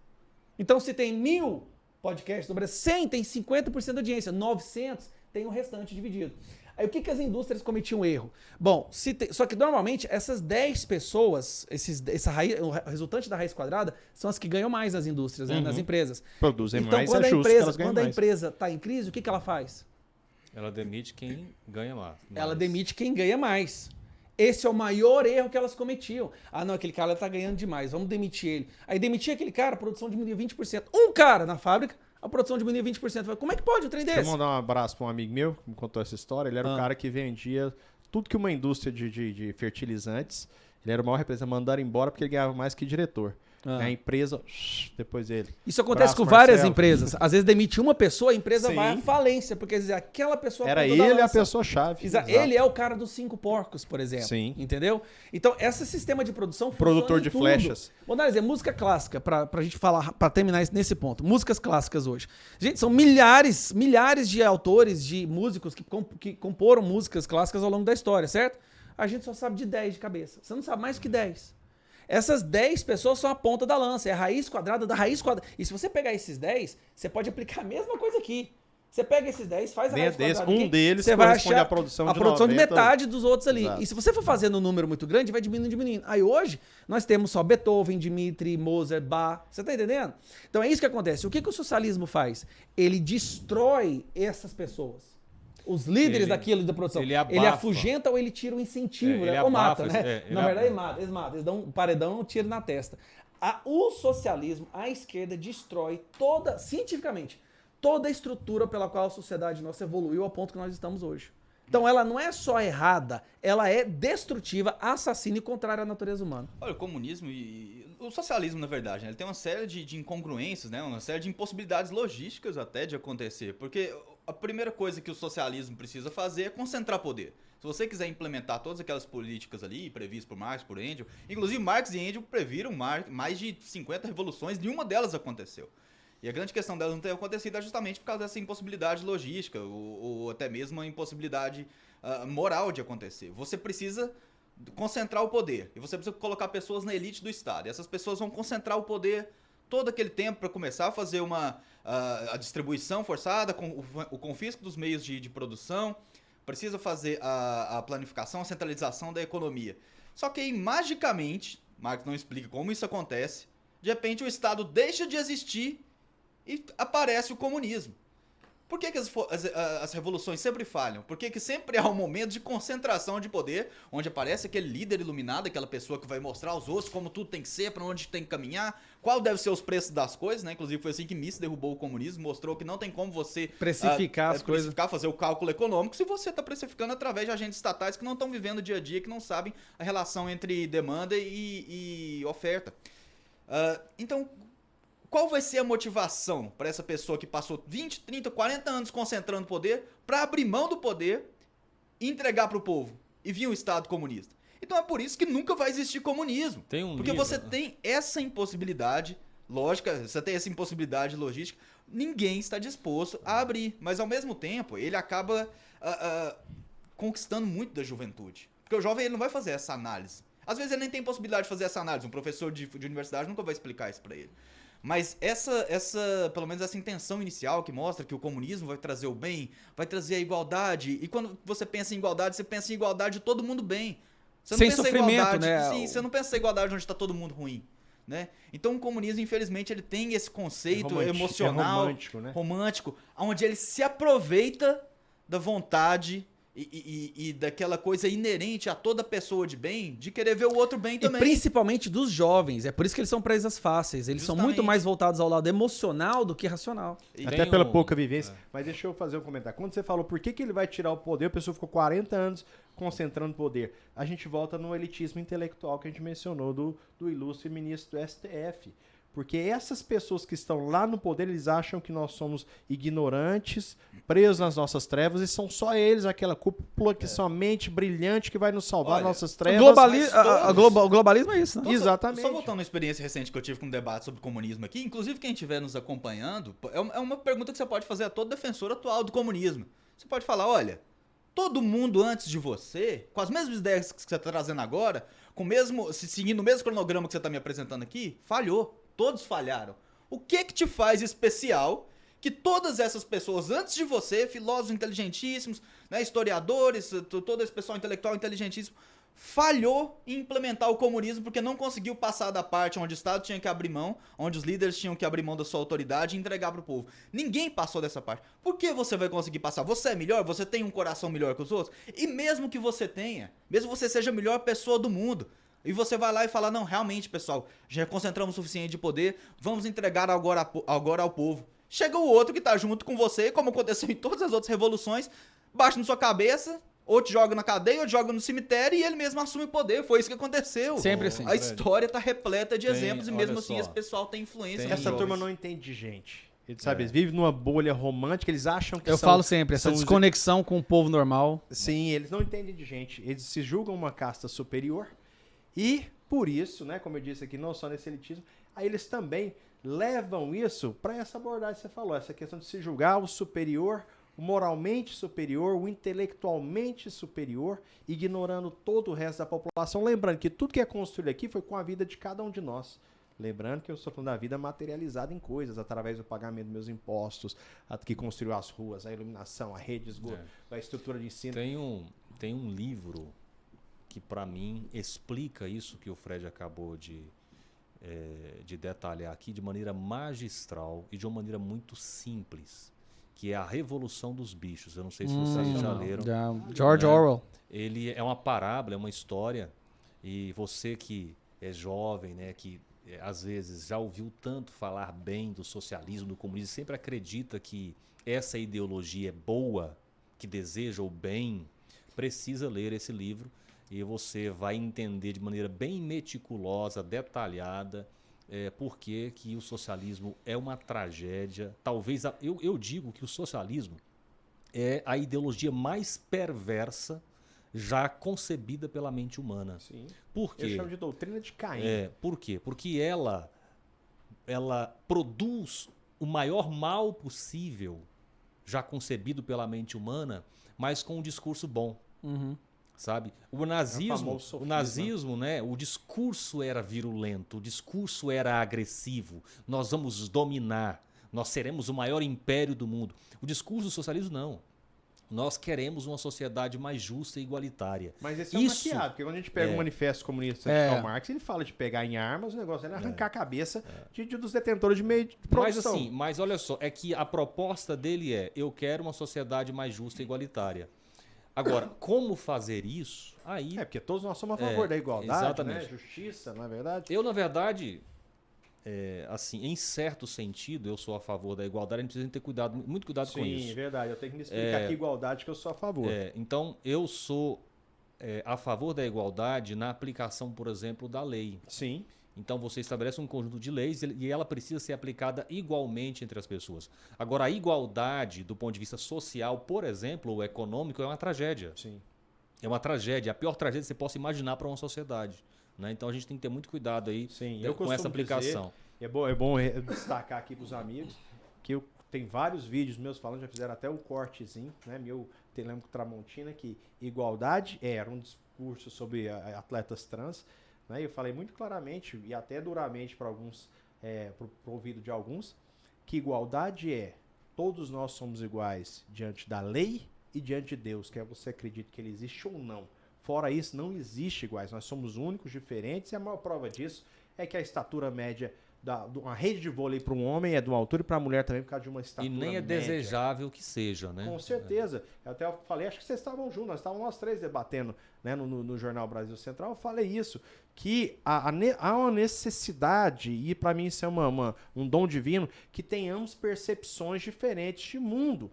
Então, se tem 1000 podcasts no Brasil, 100 tem 50% da audiência, 900 tem o restante dividido. Aí o que as indústrias cometiam erro? Bom, só que normalmente essas 10 pessoas, o resultante da raiz quadrada, são as que ganham mais nas indústrias, né, nas empresas. Produzem então, mais, quando a empresa está em crise, o que ela faz? Ela demite quem ganha mais. Ela demite quem ganha mais. Esse é o maior erro que elas cometiam. Não, aquele cara está ganhando demais, vamos demitir ele. Aí demitir aquele cara, a produção diminuiu 20%. Um cara na fábrica, a produção diminuiu 20%. Como é que pode um trem desse? Deixa eu mandar um abraço para um amigo meu que me contou essa história. Ele era o cara que vendia tudo que uma indústria de fertilizantes. Ele era o maior representante, mandaram embora porque ele ganhava mais que diretor. A empresa, depois ele. Isso acontece com várias empresas. Às vezes demite uma pessoa, a empresa vai à falência, porque dizer, aquela pessoa... Era ele a pessoa-chave. Ele é o cara dos 5 porcos, por exemplo. Sim. Entendeu? Então, esse sistema de produção produtor de flechas. Vou dar um exemplo, música clássica, pra gente falar, pra terminar nesse ponto. Músicas clássicas hoje. Gente, são milhares de autores, de músicos que comporam músicas clássicas ao longo da história, certo? A gente só sabe de 10 de cabeça. Você não sabe mais que 10. Essas 10 pessoas são a ponta da lança, é a raiz quadrada da raiz quadrada. E se você pegar esses 10, você pode aplicar a mesma coisa aqui. Você pega esses 10, faz a raiz quadrada aqui, deles você vai corresponde achar à produção a de produção 90. de metade dos outros ali. Exato. E se você for fazendo um número muito grande, vai diminuindo. Aí hoje, nós temos só Beethoven, Dmitri, Mozart, Bach. Você tá entendendo? Então é isso que acontece. O que o socialismo faz? Ele destrói essas pessoas. Os líderes daquilo da produção. ele abafa. Ele afugenta ou ele tira o incentivo, ele né? Ou mata, abafa, né? ele Na verdade, abafa. eles matam. Eles dão um paredão e um tiro na testa. O socialismo, a esquerda, destrói cientificamente, toda a estrutura pela qual a sociedade nossa evoluiu ao ponto que nós estamos hoje. Então ela não é só errada, ela é destrutiva, assassina e contrária à natureza humana. Olha, o comunismo e o socialismo, na verdade, né, ele tem uma série de incongruências, né, uma série de impossibilidades logísticas até de acontecer. Porque a primeira coisa que o socialismo precisa fazer é concentrar poder. Se você quiser implementar todas aquelas políticas ali, previstas por Marx, por Engels, inclusive Marx e Engels previram mais de 50 revoluções, nenhuma delas aconteceu. E a grande questão delas não ter acontecido é justamente por causa dessa impossibilidade logística, ou até mesmo a impossibilidade moral de acontecer. Você precisa concentrar o poder, e você precisa colocar pessoas na elite do Estado. E essas pessoas vão concentrar o poder todo aquele tempo para começar a fazer a distribuição forçada, com o confisco dos meios de produção, precisa fazer a planificação, a centralização da economia. Só que aí, magicamente, Marx não explica como isso acontece, de repente o Estado deixa de existir e aparece o comunismo. Por que as revoluções sempre falham? Porque sempre há um momento de concentração de poder, onde aparece aquele líder iluminado, aquela pessoa que vai mostrar aos outros como tudo tem que ser, para onde tem que caminhar, qual deve ser os preços das coisas, né? Inclusive foi assim que Mises derrubou o comunismo, mostrou que não tem como você Precificar as coisas. fazer o cálculo econômico se você está precificando através de agentes estatais que não estão vivendo o dia a dia, que não sabem a relação entre demanda e oferta. Então, qual vai ser a motivação para essa pessoa que passou 20, 30, 40 anos concentrando poder para abrir mão do poder e entregar para o povo e vir um Estado comunista? Então é por isso que nunca vai existir comunismo. Porque você tem essa impossibilidade lógica, você tem essa impossibilidade logística, ninguém está disposto a abrir. Mas ao mesmo tempo, ele acaba conquistando muito da juventude. Porque o jovem ele não vai fazer essa análise. Às vezes ele nem tem possibilidade de fazer essa análise. Um professor de universidade nunca vai explicar isso para ele. Mas pelo menos essa intenção inicial que mostra que o comunismo vai trazer o bem, vai trazer a igualdade. E quando você pensa em igualdade, você pensa em igualdade de todo mundo bem. Você não Sem pensa sofrimento, em igualdade, né? Sim, você não pensa em igualdade onde está todo mundo ruim. Né? Então o comunismo, infelizmente, ele tem esse conceito emocional, romântico, onde ele se aproveita da vontade e daquela coisa inerente a toda pessoa de bem, de querer ver o outro bem também. E principalmente dos jovens. É por isso que eles são presas fáceis. Eles são muito mais voltados ao lado emocional do que racional. Até pela pouca vivência. Mas deixa eu fazer um comentário. Quando você falou por que ele vai tirar o poder, a pessoa ficou 40 anos concentrando poder. A gente volta no elitismo intelectual que a gente mencionou do ilustre ministro do STF. Porque essas pessoas que estão lá no poder, eles acham que nós somos ignorantes, presos nas nossas trevas, e são só eles, aquela cúpula que são a mente brilhante que vai nos salvar nossas trevas. O globalismo é isso, né? Exatamente. Só voltando à experiência recente que eu tive com um debate sobre comunismo aqui, inclusive quem estiver nos acompanhando, é uma pergunta que você pode fazer a todo defensor atual do comunismo. Você pode falar, olha, todo mundo antes de você, com as mesmas ideias que você está trazendo agora, seguindo o mesmo cronograma que você está me apresentando aqui, falhou. Todos falharam. O que te faz especial que todas essas pessoas antes de você, filósofos inteligentíssimos, né, historiadores, todo esse pessoal intelectual inteligentíssimo, falhou em implementar o comunismo porque não conseguiu passar da parte onde o Estado tinha que abrir mão, onde os líderes tinham que abrir mão da sua autoridade e entregar para o povo. Ninguém passou dessa parte. Por que você vai conseguir passar? Você é melhor? Você tem um coração melhor que os outros? E mesmo que você tenha, mesmo que você seja a melhor pessoa do mundo, e você vai lá e fala, não, realmente, pessoal, já concentramos o suficiente de poder, vamos entregar agora ao povo. Chega o outro que tá junto com você, como aconteceu em todas as outras revoluções, baixa na sua cabeça, ou te joga na cadeia, ou te joga no cemitério, e ele mesmo assume o poder. Foi isso que aconteceu. Sempre assim. A história tá repleta de exemplos, e mesmo assim esse pessoal tem influência. Essa turma não entende de gente. Eles, eles vivem numa bolha romântica, eles acham que Eu falo sempre, essa desconexão com o povo normal. Sim, eles não entendem de gente. Eles se julgam uma casta superior, e por isso, né, como eu disse aqui, não só nesse elitismo, aí eles também levam isso para essa abordagem que você falou, essa questão de se julgar o superior o moralmente superior, o intelectualmente superior, ignorando todo o resto da população. Lembrando que tudo que é construído aqui foi com a vida de cada um de nós. Lembrando que eu estou falando da vida materializada em coisas, através do pagamento dos meus impostos, a que construiu as ruas, a iluminação, a rede de esgoto, a estrutura de ensino. Tem um livro que, para mim, explica isso que o Fred acabou de detalhar aqui de maneira magistral e de uma maneira muito simples, que é A Revolução dos Bichos. Eu não sei se vocês já leram. George Orwell. Ele é uma parábola, é uma história, e você que é jovem, né, que às vezes já ouviu tanto falar bem do socialismo, do comunismo, sempre acredita que essa ideologia é boa, que deseja o bem, precisa ler esse livro e você vai entender de maneira bem meticulosa, detalhada, por que o socialismo é uma tragédia. Talvez, eu digo que o socialismo é a ideologia mais perversa já concebida pela mente humana. Sim. Por quê? Eu chamo de doutrina de Caim. Por quê? Porque ela produz o maior mal possível, já concebido pela mente humana, mas com um discurso bom. Sabe? O nazismo, né? O discurso era virulento, o discurso era agressivo. Nós vamos dominar, nós seremos o maior império do mundo. O discurso do socialismo não. Nós queremos uma sociedade mais justa e igualitária. Mas esse é um maquiado, porque quando a gente pega o Manifesto Comunista de Karl Marx, ele fala de pegar em armas, o negócio é arrancar a cabeça dos detentores de meio de produção. Mas olha só, é que a proposta dele eu quero uma sociedade mais justa e igualitária. Agora, como fazer isso? Aí porque todos nós somos a favor da igualdade, exatamente. Né? Justiça, não é verdade? Eu, na verdade, assim, em certo sentido, eu sou a favor da igualdade, a gente precisa ter muito cuidado com isso. Sim, verdade. Eu tenho que me explicar que igualdade que eu sou a favor. Então, eu sou a favor da igualdade na aplicação, por exemplo, da lei. Sim. Então, você estabelece um conjunto de leis e ela precisa ser aplicada igualmente entre as pessoas. Agora, a igualdade, do ponto de vista social, por exemplo, ou econômico, é uma tragédia. Sim. É uma tragédia, a pior tragédia que você possa imaginar para uma sociedade. Né? Então, a gente tem que ter muito cuidado aí com essa aplicação. É bom destacar aqui para os amigos que tem vários vídeos meus falando, já fizeram até o cortezinho, né? Meu Telêmaco Tramontina, que igualdade era um discurso sobre atletas trans. Né? Eu falei muito claramente e até duramente para alguns, pro ouvido de alguns, que igualdade todos nós somos iguais diante da lei e diante de Deus, quer você acredite que ele existe ou não. Fora isso, não existe iguais, nós somos únicos, diferentes, e a maior prova disso é que a estatura média uma rede de vôlei para um homem é de uma altura e para a mulher também por causa de uma estatura média. E nem é desejável que seja, né? Com certeza. Eu até falei, acho que vocês estavam juntos, nós estávamos nós três debatendo, né, no Jornal Brasil Central, eu falei isso, que há uma necessidade, e para mim isso é um dom divino, que tenhamos percepções diferentes de mundo.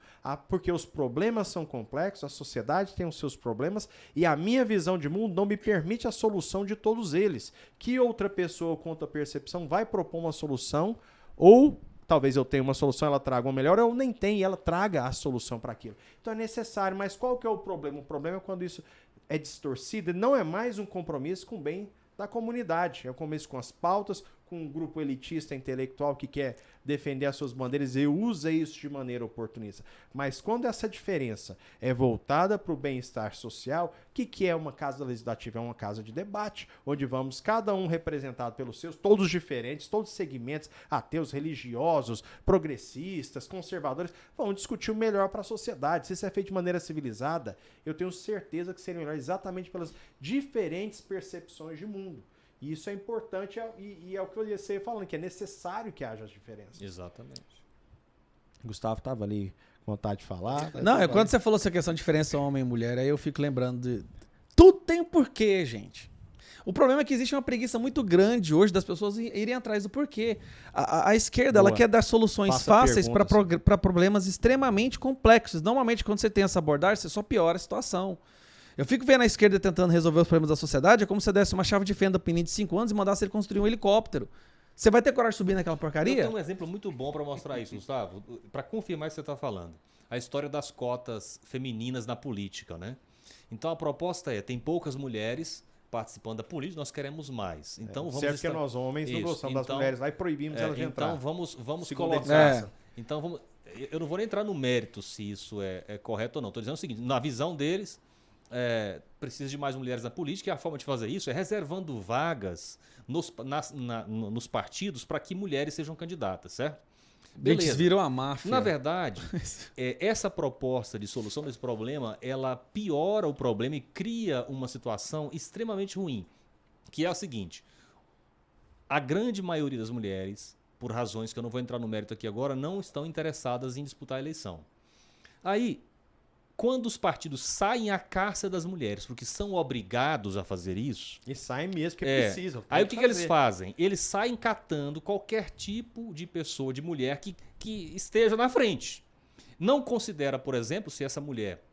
Porque os problemas são complexos, a sociedade tem os seus problemas, e a minha visão de mundo não me permite a solução de todos eles. Que outra pessoa com outra percepção vai propor uma solução, ou talvez eu tenha uma solução, ela traga uma melhor, ou nem tenha e ela traga a solução para aquilo. Então é necessário, mas qual que é o problema? O problema é quando isso é distorcido e não é mais um compromisso com o bem da comunidade. É um compromisso com as pautas, com um grupo elitista intelectual que quer defender as suas bandeiras e usa isso de maneira oportunista. Mas quando essa diferença é voltada para o bem-estar social, o que é uma casa legislativa? É uma casa de debate, onde vamos cada um representado pelos seus, todos diferentes, todos segmentos, ateus, religiosos, progressistas, conservadores, vão discutir o melhor para a sociedade. Se isso é feito de maneira civilizada, eu tenho certeza que seria melhor exatamente pelas diferentes percepções de mundo. E isso é importante e é o que eu ia ser falando, que é necessário que haja as diferenças. Exatamente. Gustavo estava ali com vontade de falar. Não, quando você falou essa questão de diferença homem e mulher, aí eu fico lembrando de... Tudo tem um porquê, gente. O problema é que existe uma preguiça muito grande hoje das pessoas irem atrás do porquê. A esquerda, ela quer dar soluções fáceis para problemas extremamente complexos. Normalmente, quando você tem essa abordagem, você só piora a situação. Eu fico vendo a esquerda tentando resolver os problemas da sociedade, é como se você desse uma chave de fenda para um menino de 5 anos e mandasse ele construir um helicóptero. Você vai ter coragem de subir naquela porcaria? Eu tenho um exemplo muito bom para mostrar isso, Gustavo, para confirmar o que você está falando. A história das cotas femininas na política, né? Então a proposta tem poucas mulheres participando da política, nós queremos mais. Então vamos certo que nós homens não gostamos das mulheres lá e proibimos elas de entrar. Então vamos colocar. Então vamos eu não vou nem entrar no mérito se isso é correto ou não. Estou dizendo o seguinte, na visão deles, precisa de mais mulheres na política e a forma de fazer isso é reservando vagas nos partidos para que mulheres sejam candidatas, certo? Eles viram a máfia. Na verdade, essa proposta de solução desse problema, ela piora o problema e cria uma situação extremamente ruim, que é a seguinte: a grande maioria das mulheres, por razões que eu não vou entrar no mérito aqui agora, não estão interessadas em disputar a eleição. Aí, quando os partidos saem à caça das mulheres, porque são obrigados a fazer isso... E saem mesmo, porque precisam. Aí o que eles fazem? Eles saem catando qualquer tipo de pessoa, de mulher que esteja na frente. Não considera, por exemplo, se essa mulher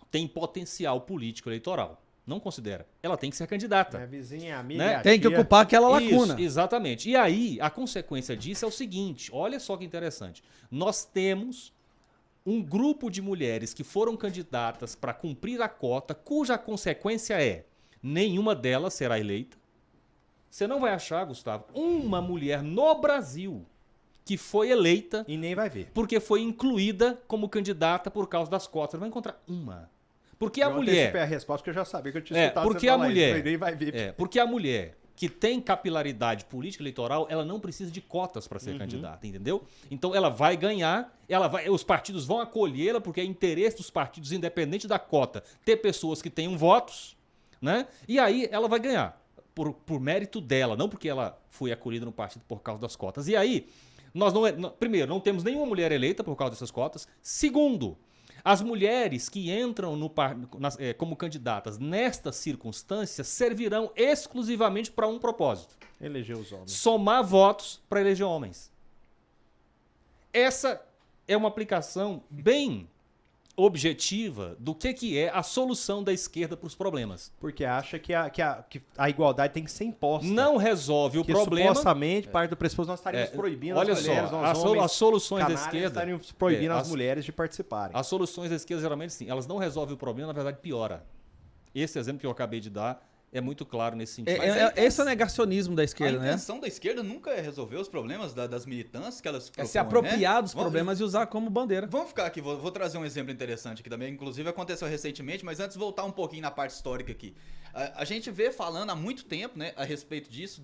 tem potencial político eleitoral. Não considera. Ela tem que ser candidata. É vizinha, amiga, né? Tem que ocupar aquela lacuna. Isso, exatamente. E aí, a consequência disso é o seguinte, olha só que interessante. Nós temos um grupo de mulheres que foram candidatas para cumprir a cota, cuja consequência é nenhuma delas será eleita. Você não vai achar, Gustavo, uma mulher no Brasil que foi eleita e nem vai ver. Porque foi incluída como candidata por causa das cotas. Você não vai encontrar uma. Porque a mulher... a resposta que eu já sabia que eu tinha escutado porque a mulher, nem vai ver. porque a mulher que tem capilaridade política eleitoral, ela não precisa de cotas para ser candidata, entendeu? Então ela vai ganhar, os partidos vão acolhê-la, porque é interesse dos partidos, independente da cota, ter pessoas que tenham votos, né? E aí ela vai ganhar, por mérito dela, não porque ela foi acolhida no partido por causa das cotas. E aí, primeiro, não temos nenhuma mulher eleita por causa dessas cotas. Segundo, as mulheres que entram como candidatas nestas circunstâncias servirão exclusivamente para um propósito. Eleger os homens. Somar votos para eleger homens. Essa é uma aplicação bem objetiva do que é a solução da esquerda para os problemas. Porque acha que a igualdade tem que ser imposta. Não resolve o problema. Supostamente, parte do pressuposto, nós estaríamos proibindo olha as mulheres, só, as soluções da esquerda estaríamos proibindo as mulheres de participarem. As soluções da esquerda, geralmente, sim, elas não resolvem o problema, na verdade, piora. Esse exemplo que eu acabei de dar é muito claro nesse sentido. Esse é o negacionismo da esquerda, né? A intenção da esquerda nunca é resolver os problemas das militâncias que elas propõem, é se apropriar dos né? problemas e usar como bandeira. Vamos ficar aqui, vou trazer um exemplo interessante aqui também, inclusive aconteceu recentemente, mas antes voltar um pouquinho na parte histórica aqui. A gente vê falando há muito tempo, né, a respeito disso,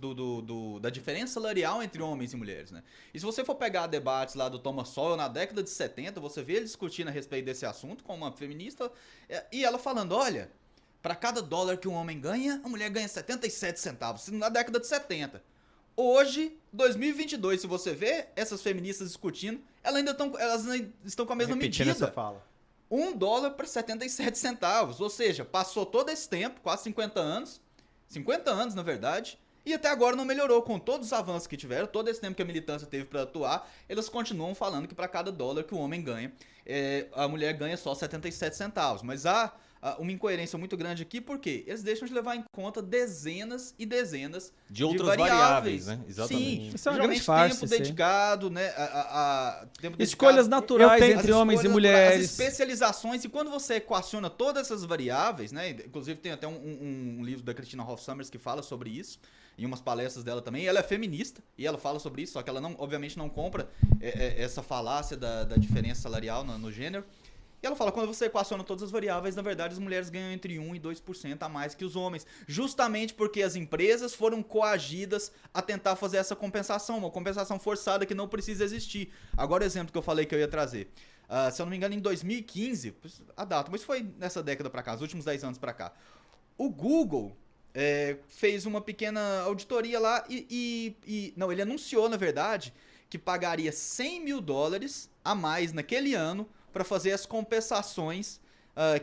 da diferença salarial entre homens e mulheres, né? E se você for pegar debates lá do Thomas Sowell na década de 70, você vê ele discutindo a respeito desse assunto com uma feminista e ela falando, olha... Para cada dólar que um homem ganha, a mulher ganha 77 centavos. Na década de 70. Hoje, 2022, se você vê essas feministas discutindo, elas ainda estão com a mesma medida. Essa fala. $1 para 77 centavos. Ou seja, passou todo esse tempo, quase 50 anos. 50 anos, na verdade. E até agora não melhorou. Com todos os avanços que tiveram, todo esse tempo que a militância teve para atuar, elas continuam falando que para cada dólar que o homem ganha, a mulher ganha só 77 centavos. Mas há uma incoerência muito grande aqui, porque eles deixam de levar em conta dezenas e dezenas de outras variáveis, né? Exatamente. Sim, isso é uma grande farsa, tempo dedicado, né? Tempo escolhas dedicado, naturais entre homens e mulheres. As especializações, e quando você equaciona todas essas variáveis, né? Inclusive tem até um livro da Christina Hoff Sommers que fala sobre isso, em umas palestras dela também. Ela é feminista e ela fala sobre isso, só que ela obviamente não compra essa falácia da diferença salarial no gênero. E ela fala, quando você equaciona todas as variáveis, na verdade as mulheres ganham entre 1% e 2% a mais que os homens. Justamente porque as empresas foram coagidas a tentar fazer essa compensação, uma compensação forçada que não precisa existir. Agora o exemplo que eu falei que eu ia trazer. Se eu não me engano, em 2015, a data, mas foi nessa década pra cá, os últimos 10 anos pra cá. O Google fez uma pequena auditoria lá não, ele anunciou, na verdade, que pagaria $100 mil a mais naquele ano para fazer as compensações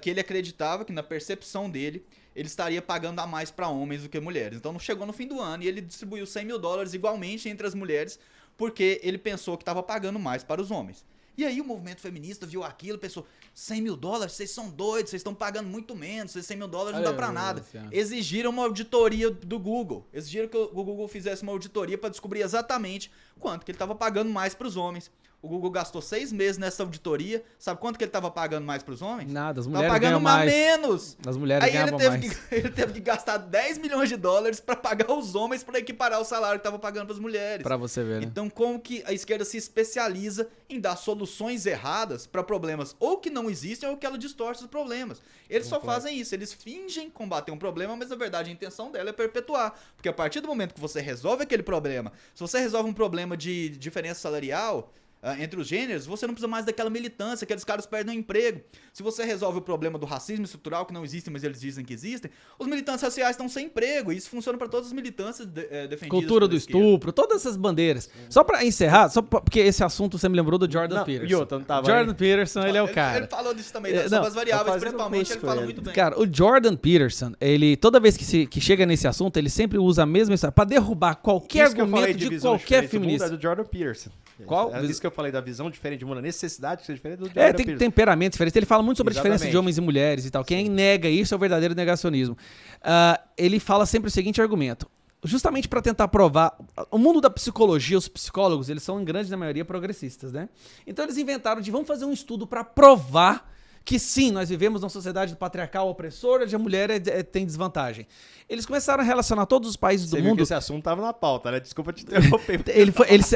que ele acreditava que, na percepção dele, ele estaria pagando a mais para homens do que mulheres. Então não chegou no fim do ano e ele distribuiu $100 mil igualmente entre as mulheres, porque ele pensou que estava pagando mais para os homens. E aí o movimento feminista viu aquilo, pensou, $100 mil, vocês são doidos, vocês estão pagando muito menos, $100 mil não dá para nada. Exigiram uma auditoria do Google, exigiram que o Google fizesse uma auditoria para descobrir exatamente quanto que ele estava pagando mais para os homens. O Google gastou 6 meses nessa auditoria. Sabe quanto que ele tava pagando mais pros homens? Nada, as Tava mulheres pagando ganham mais. menos. As mulheres Aí ganhavam mais. ele teve que gastar 10 milhões de dólares pra pagar os homens pra equiparar o salário que tava pagando pras mulheres. Pra você ver, né? Então, como que a esquerda se especializa em dar soluções erradas pra problemas ou que não existem ou que ela distorce os problemas. Eles só fazem isso, eles fingem combater um problema, mas na verdade a intenção dela é perpetuar. Porque a partir do momento que você resolve aquele problema, se você resolve um problema de diferença salarial entre os gêneros, você não precisa mais daquela militância, aqueles caras perdem o emprego. Se você resolve o problema do racismo estrutural, que não existe, mas eles dizem que existem, os militantes raciais estão sem emprego, e isso funciona para todas as militâncias defendidas. Cultura do estupro, todas essas bandeiras. Só pra encerrar, porque esse assunto você me lembrou do Jordan Peterson. Não tava Jordan Peterson, ele é o cara. Ele falou disso também, sobre as variáveis, principalmente, ele fala muito bem. Cara, o Jordan Peterson, ele, toda vez que chega nesse assunto, ele sempre usa a mesma história pra derrubar qualquer argumento de qualquer feminista. É do Jordan Peterson. Qual? É isso que eu falei da visão diferente de mundo, a necessidade de ser diferente do Jordan Tem Peterson. temperamento diferente. Ele fala muito sobre a diferença Exatamente. de homens e mulheres e tal. Quem nega isso é o verdadeiro negacionismo. Ele fala sempre o seguinte argumento. Justamente para tentar provar... O mundo da psicologia, os psicólogos, eles são, em grande maioria, progressistas, né? Então eles inventaram vamos fazer um estudo para provar que sim, nós vivemos numa sociedade patriarcal opressora, onde a mulher tem desvantagem. Eles começaram a relacionar todos os países do Você viu mundo... que esse assunto tava na pauta, né? Desculpa te interromper.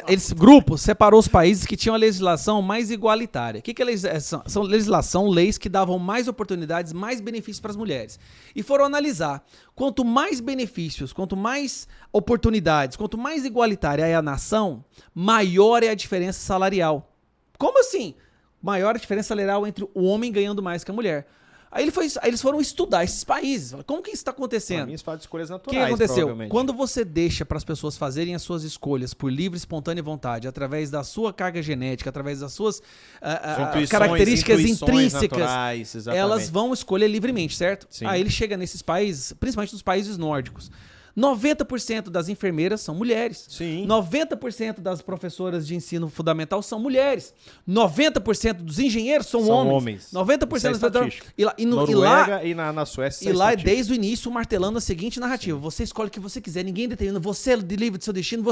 Esse grupo separou os países que tinham a legislação mais igualitária. O que é legislação? São legislação, leis que davam mais oportunidades, mais benefícios para as mulheres. E foram analisar. Quanto mais benefícios, quanto mais oportunidades, quanto mais igualitária é a nação, maior é a diferença salarial. Como assim? Maior a diferença salarial entre o homem ganhando mais que a mulher. Aí eles foram estudar esses países. Como que isso está acontecendo? Isso fala de escolhas O naturais, que aconteceu? provavelmente. Quando você deixa para as pessoas fazerem as suas escolhas por livre, espontânea vontade, através da sua carga genética, através das suas Intuições, características intuições intrínsecas, naturais, exatamente. elas vão escolher livremente, certo? Sim. Aí ele chega nesses países, principalmente nos países nórdicos. 90% das enfermeiras são mulheres. Sim. 90% das professoras de ensino fundamental são mulheres. 90% dos engenheiros são homens. 90% Isso é das estatística. Noruega e na Suécia. e lá, desde o início, martelando a seguinte narrativa. Você escolhe o que você quiser, ninguém determina. Você é livre do seu destino.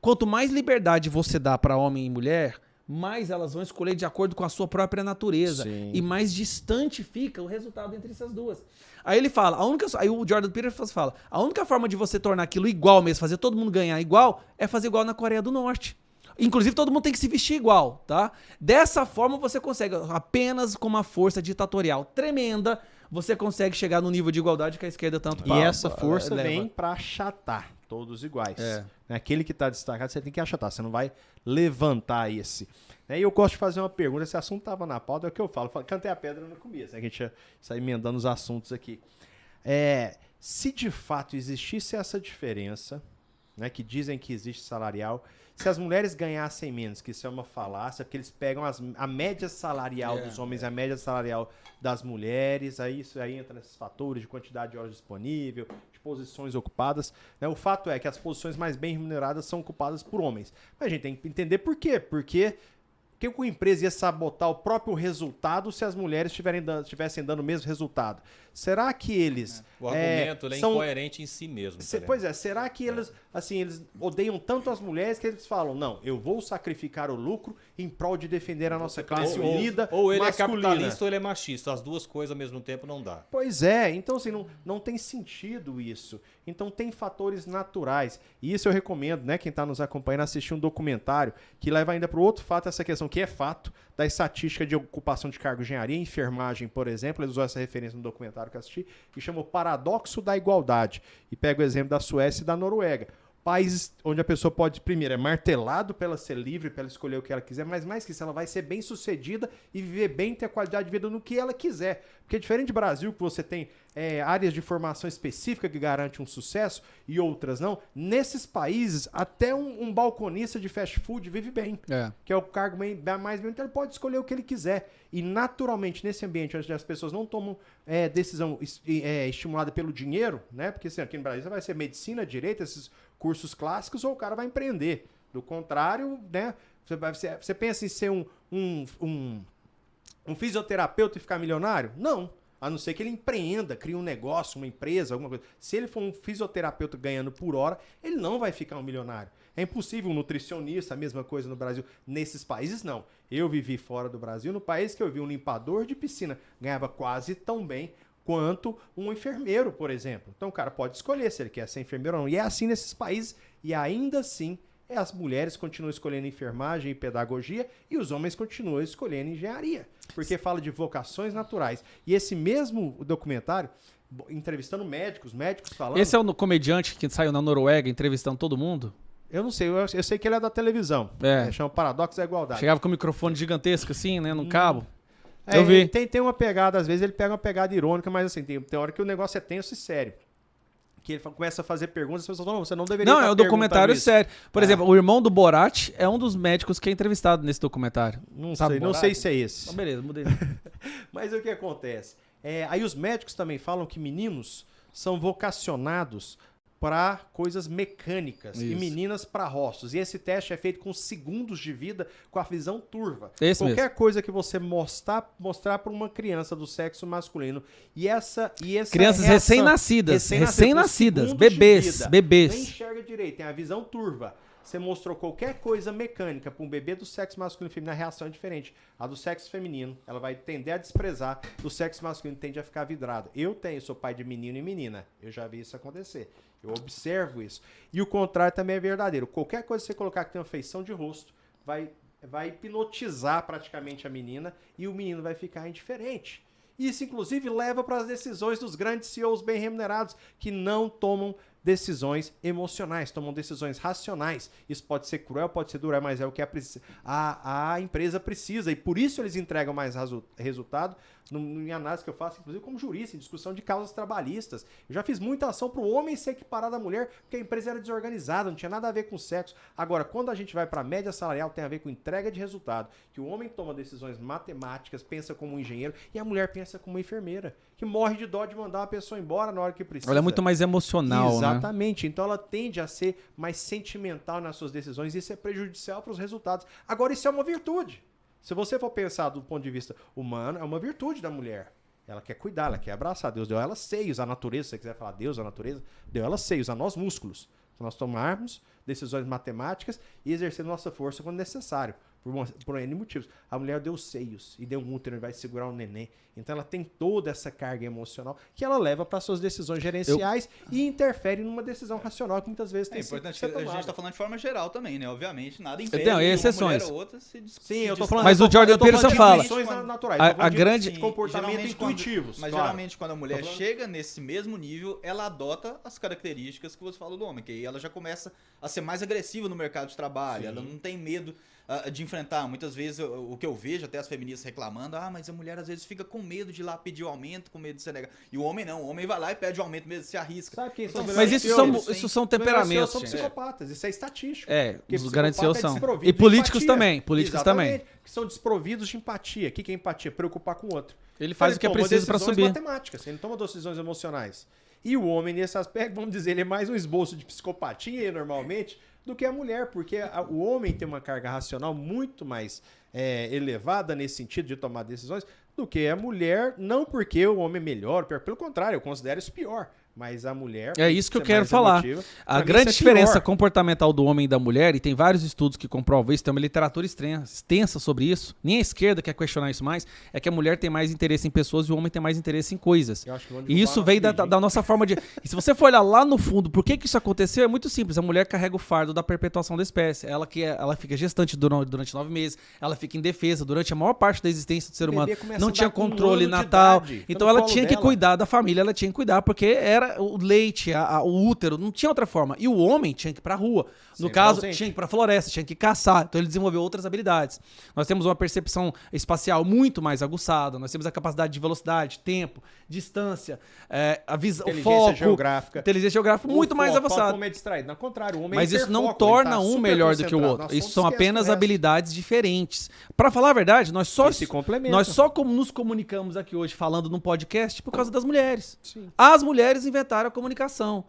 Quanto mais liberdade você dá para homem e mulher, mais elas vão escolher de acordo com a sua própria natureza. Sim. E mais distante fica o resultado entre essas duas. Aí ele fala, aí o Jordan Peterson fala, a única forma de você tornar aquilo igual mesmo, fazer todo mundo ganhar igual, é fazer igual na Coreia do Norte. Inclusive, todo mundo tem que se vestir igual, tá? Dessa forma, você consegue, apenas com uma força ditatorial tremenda, você consegue chegar no nível de igualdade que a esquerda tanto E essa força leva. vem para achatar todos iguais. É. Aquele que está destacado, você tem que achatar, você não vai levantar esse. E eu gosto de fazer uma pergunta, esse assunto estava na pauta, é o que eu falo, cantei a pedra no começo, né, que a gente ia sair emendando os assuntos aqui. Se de fato existisse essa diferença, né, que dizem que existe salarial, se as mulheres ganhassem menos, que isso é uma falácia, porque eles pegam a média salarial dos homens e a média salarial das mulheres, aí isso aí entra nesses fatores de quantidade de horas disponível, de posições ocupadas, né? O fato é que as posições mais bem remuneradas são ocupadas por homens. Mas a gente tem que entender por quê, porque que a empresa ia sabotar o próprio resultado se as mulheres estivessem dando o mesmo resultado? Será que eles... O argumento ele é incoerente em si mesmo. Pois é, será que eles odeiam tanto as mulheres que eles falam, não, eu vou sacrificar o lucro em prol de defender a nossa classe unida Ou ele masculina. é capitalista ou ele é machista. As duas coisas ao mesmo tempo não dá. Pois é, então assim, não tem sentido isso. Então tem fatores naturais. E isso eu recomendo, né, quem está nos acompanhando, assistir um documentário que leva ainda para o outro fato, essa questão que é fato da estatística de ocupação de cargo de engenharia e enfermagem, por exemplo. Eles usam essa referência no documentário que eu assisti, que chama o Paradoxo da Igualdade. E pega o exemplo da Suécia e da Noruega. Países onde a pessoa pode, primeiro, é martelado para ela ser livre, para ela escolher o que ela quiser, mas mais que isso, ela vai ser bem sucedida e viver bem, ter a qualidade de vida no que ela quiser. Porque diferente do Brasil, que você tem áreas de formação específica que garante um sucesso e outras não, nesses países, até um balconista de fast food vive bem. Que é o cargo mais bem, então ele pode escolher o que ele quiser. E naturalmente, nesse ambiente onde as pessoas não tomam decisão estimulada pelo dinheiro, né? Porque assim, aqui no Brasil vai ser medicina, direito, esses cursos clássicos, ou o cara vai empreender. Do contrário, né? Você pensa em ser um fisioterapeuta e ficar milionário? Não. A não ser que ele empreenda, crie um negócio, uma empresa, alguma coisa. Se ele for um fisioterapeuta ganhando por hora, ele não vai ficar um milionário. É impossível um nutricionista, a mesma coisa no Brasil. Nesses países, não. Eu vivi fora do Brasil, no país que eu vi um limpador de piscina ganhava quase tão bem quanto um enfermeiro, por exemplo. Então o cara pode escolher se ele quer ser enfermeiro ou não. E é assim nesses países, e ainda assim as mulheres continuam escolhendo enfermagem e pedagogia e os homens continuam escolhendo engenharia, porque fala de vocações naturais. E esse mesmo documentário, entrevistando médicos falando... Esse é o comediante que saiu na Noruega entrevistando todo mundo? Eu não sei, eu sei que ele é da televisão. Chama Paradoxo da Igualdade. Chegava com um microfone gigantesco assim, né, num cabo. Eu vi. Tem uma pegada, às vezes ele pega uma pegada irônica, mas assim, tem hora que o negócio é tenso e sério. Que ele começa a fazer perguntas, as pessoas falam, não, você não deveria Não, é um documentário sério. Por exemplo, o irmão do Borat é um dos médicos que é entrevistado nesse documentário. Não sei se é esse. Então, beleza, mudei. Mas o que acontece? Aí os médicos também falam que meninos são vocacionados para coisas mecânicas e meninas para rostos. E esse teste é feito com segundos de vida, com a visão turva. Qualquer coisa que você mostrar para uma criança do sexo masculino e essa crianças recém-nascidas, bebês. Nem enxerga direito, tem a visão turva. Você mostrou qualquer coisa mecânica para um bebê do sexo masculino e feminino, a reação é diferente. A do sexo feminino, ela vai tender a desprezar, do sexo masculino tende a ficar vidrado. Eu sou pai de menino e menina, eu já vi isso acontecer. Eu observo isso. E o contrário também é verdadeiro. Qualquer coisa que você colocar que tem uma feição de rosto, vai hipnotizar praticamente a menina e o menino vai ficar indiferente. Isso, inclusive, leva para as decisões dos grandes CEOs bem remunerados, que não tomam decisões emocionais, tomam decisões racionais. Isso pode ser cruel, pode ser duro, mas é o que a empresa precisa. E por isso eles entregam mais resultado. Em análise que eu faço, inclusive como jurista, em discussão de causas trabalhistas. Eu já fiz muita ação para o homem ser equiparado à mulher, porque a empresa era desorganizada, não tinha nada a ver com sexo. Agora, quando a gente vai para a média salarial, tem a ver com entrega de resultado, que o homem toma decisões matemáticas, pensa como um engenheiro, e a mulher pensa como uma enfermeira, que morre de dó de mandar uma pessoa embora na hora que precisa. Ela é muito mais emocional, Exatamente. Então ela tende a ser mais sentimental nas suas decisões, e isso é prejudicial para os resultados. Agora, isso é uma virtude. Se você for pensar do ponto de vista humano, é uma virtude da mulher. Ela quer cuidar, ela quer abraçar. Deus deu ela seios, a natureza, se você quiser falar Deus, a natureza, deu ela seios, a nós músculos. Se nós tomarmos decisões matemáticas e exercer nossa força quando necessário, por N motivos. A mulher deu seios e deu um útero e vai segurar um neném. Então ela tem toda essa carga emocional que ela leva para suas decisões gerenciais e interfere numa decisão racional que muitas vezes tem sido tomada. É importante que a gente está falando de forma geral também, né? Obviamente, nada impede exceções. Uma mulher ou outra se Sim, eu tô falando. Mas o Jordan Peterson fala. Naturais, a grande comportamento intuitivos. Mas geralmente quando a mulher chega nesse mesmo nível, ela adota as características que você falou do homem, que aí ela já começa a ser mais agressiva no mercado de trabalho. Sim. Ela não tem medo de enfrentar. Muitas vezes o que eu vejo, até as feministas reclamando, mas a mulher às vezes fica com medo de ir lá pedir o aumento, com medo de ser negado. E o homem não, o homem vai lá e pede o aumento mesmo, se arrisca. Sabe quem são mas isso são temperamentos. São psicopatas, isso é estatístico. Os grandes CEOs são. E políticos também, também. Que são desprovidos de empatia. O que é empatia? Preocupar com o outro. Ele faz o que é preciso para subir. Matemáticas, ele não toma decisões emocionais. E o homem, nesse aspecto, vamos dizer, ele é mais um esboço de psicopatia, normalmente, do que a mulher, porque o homem tem uma carga racional muito mais elevada nesse sentido de tomar decisões do que a mulher, não porque o homem é melhor, pelo contrário, eu considero isso pior. Mas a mulher... É isso que eu quero falar. A grande diferença comportamental do homem e da mulher, e tem vários estudos que comprovam isso, tem uma literatura extensa sobre isso, nem a esquerda quer questionar isso mais, é que a mulher tem mais interesse em pessoas e o homem tem mais interesse em coisas. E isso veio da nossa forma de... E se você for olhar lá no fundo, por que isso aconteceu? É muito simples. A mulher carrega o fardo da perpetuação da espécie. Ela fica gestante durante 9 meses, ela fica indefesa durante a maior parte da existência do ser humano. Não tinha controle natal. Então ela tinha que cuidar da família, ela tinha que cuidar, porque era o leite, o útero, não tinha outra forma. E o homem tinha que ir pra rua. No caso, tinha que ir pra floresta, tinha que caçar. Então ele desenvolveu outras habilidades. Nós temos uma percepção espacial muito mais aguçada, nós temos a capacidade de velocidade, tempo, distância, a visão, o foco, inteligência geográfica muito mais avançada. O homem é distraído. Ao contrário, o homem Mas isso não torna um melhor do que o outro. Isso são apenas habilidades diferentes. Pra falar a verdade, nós só nos comunicamos aqui hoje falando num podcast por causa das mulheres. Sim. As mulheres inventaram a comunicação.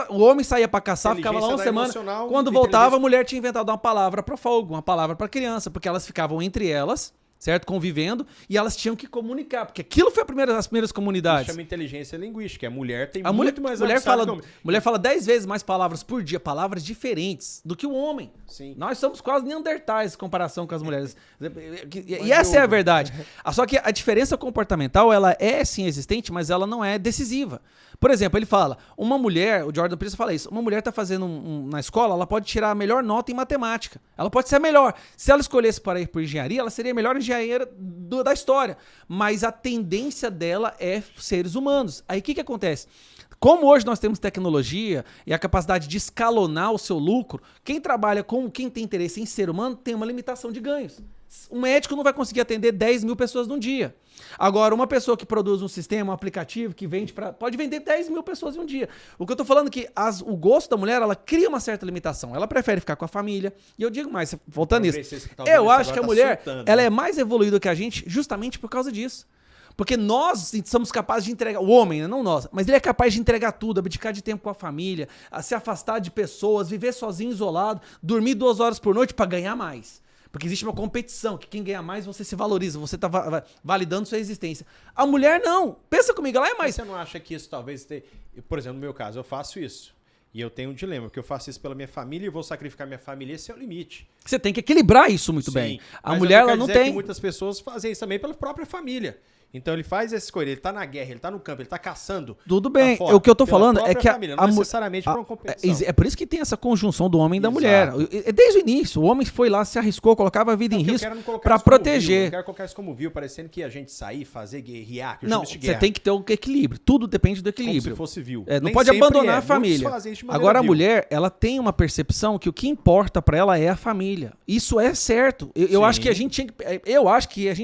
O homem saía pra caçar, ficava lá uma semana. Quando voltava, a mulher tinha inventado uma palavra para fogo, uma palavra para criança, porque elas ficavam entre elas certo? Convivendo, e elas tinham que comunicar, porque aquilo foi as primeiras Isso comunidades. chama inteligência linguística. A mulher tem A muito mais mulher avançado fala, que o homem. mulher fala 10 vezes mais palavras por dia, palavras diferentes do que o homem. Sim. Nós somos quase neandertais em comparação com as mulheres. E essa é a verdade. Só que a diferença comportamental, ela é sim existente, mas ela não é decisiva. Por exemplo, ele fala, uma mulher, o Jordan Peterson fala isso, uma mulher está fazendo na escola, ela pode tirar a melhor nota em matemática. Ela pode ser a melhor. Se ela escolhesse para ir por engenharia, ela seria a melhor engenheira da história. Mas a tendência dela é seres humanos. Aí o que acontece? Como hoje nós temos tecnologia e a capacidade de escalonar o seu lucro, quem trabalha com quem tem interesse em ser humano tem uma limitação de ganhos. Um médico não vai conseguir atender 10 mil pessoas num dia. Agora, uma pessoa que produz um sistema, um aplicativo, que vende pode vender 10 mil pessoas em um dia. O que eu tô falando é que o gosto da mulher, ela cria uma certa limitação. Ela prefere ficar com a família. E eu digo mais, voltando nisso, eu acho que a mulher, ela é mais evoluída que a gente justamente por causa disso. Porque nós somos capazes de entregar, o homem, né? Não nós, mas ele é capaz de entregar tudo, abdicar de tempo com a família, a se afastar de pessoas, viver sozinho, isolado, dormir 2 horas por noite para ganhar mais. Porque existe uma competição, que quem ganha mais, você se valoriza, você tá validando sua existência. A mulher não. Pensa comigo, ela é mais... Mas você não acha que isso talvez... Por exemplo, no meu caso, eu faço isso. E eu tenho um dilema, porque eu faço isso pela minha família e vou sacrificar minha família, esse é o limite. Você tem que equilibrar isso muito bem. A mulher, ela não tem... Que muitas pessoas fazem isso também pela própria família. Então ele faz essa escolha, ele tá na guerra, ele tá no campo, ele tá caçando. Tudo bem, fora, o que eu tô falando é que família, não necessariamente por uma competição. É por isso que tem essa conjunção do homem e da mulher. Desde o início, o homem foi lá, se arriscou, colocava a vida em risco para proteger. Eu quero colocar isso como viu, parecendo que a gente sair, fazer, guerrear. Não, você tem que ter o equilíbrio. Tudo depende do equilíbrio. Como se fosse vil. Não pode abandonar a família. Agora a mulher, ela tem uma percepção que o que importa para ela é a família. Isso é certo. Eu acho que a gente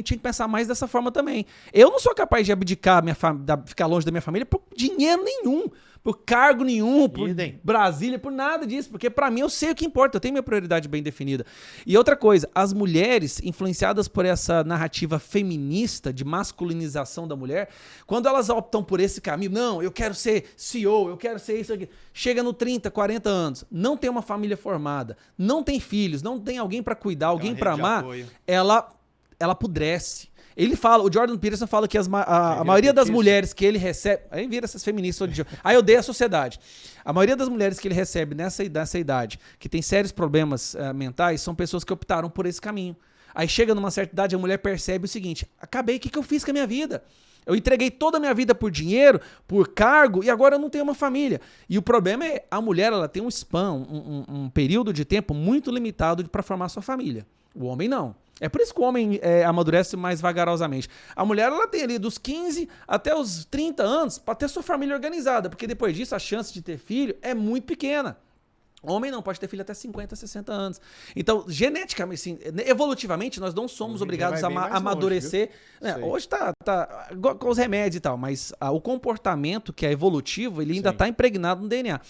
tinha que pensar mais dessa forma também. Eu não sou capaz de abdicar ficar longe da minha família por dinheiro nenhum, por cargo nenhum, por Brasília, por nada disso, porque pra mim eu sei o que importa, eu tenho minha prioridade bem definida. E outra coisa, as mulheres influenciadas por essa narrativa feminista de masculinização da mulher, quando elas optam por esse caminho, não, eu quero ser CEO, eu quero ser isso aqui, chega no 30, 40 anos, não tem uma família formada, não tem filhos, não tem alguém pra cuidar, alguém pra amar, ela apodrece. Ele fala, o Jordan Peterson fala que a maioria das mulheres que ele recebe... Aí vira essas feministas. Aí eu odeio a sociedade. A maioria das mulheres que ele recebe nessa idade, que tem sérios problemas mentais, são pessoas que optaram por esse caminho. Aí chega numa certa idade, a mulher percebe o seguinte, acabei, o que eu fiz com a minha vida? Eu entreguei toda a minha vida por dinheiro, por cargo, e agora eu não tenho uma família. E o problema é, a mulher ela tem um span, um período de tempo muito limitado para formar sua família. O homem não. É por isso que o homem amadurece mais vagarosamente. A mulher, ela tem ali dos 15 até os 30 anos para ter sua família organizada, porque depois disso a chance de ter filho é muito pequena. O homem não pode ter filho até 50, 60 anos. Então, geneticamente, assim, evolutivamente, nós não somos obrigados a amadurecer. Longe, hoje tá com os remédios e tal, mas o comportamento que é evolutivo, ele ainda está impregnado no DNA.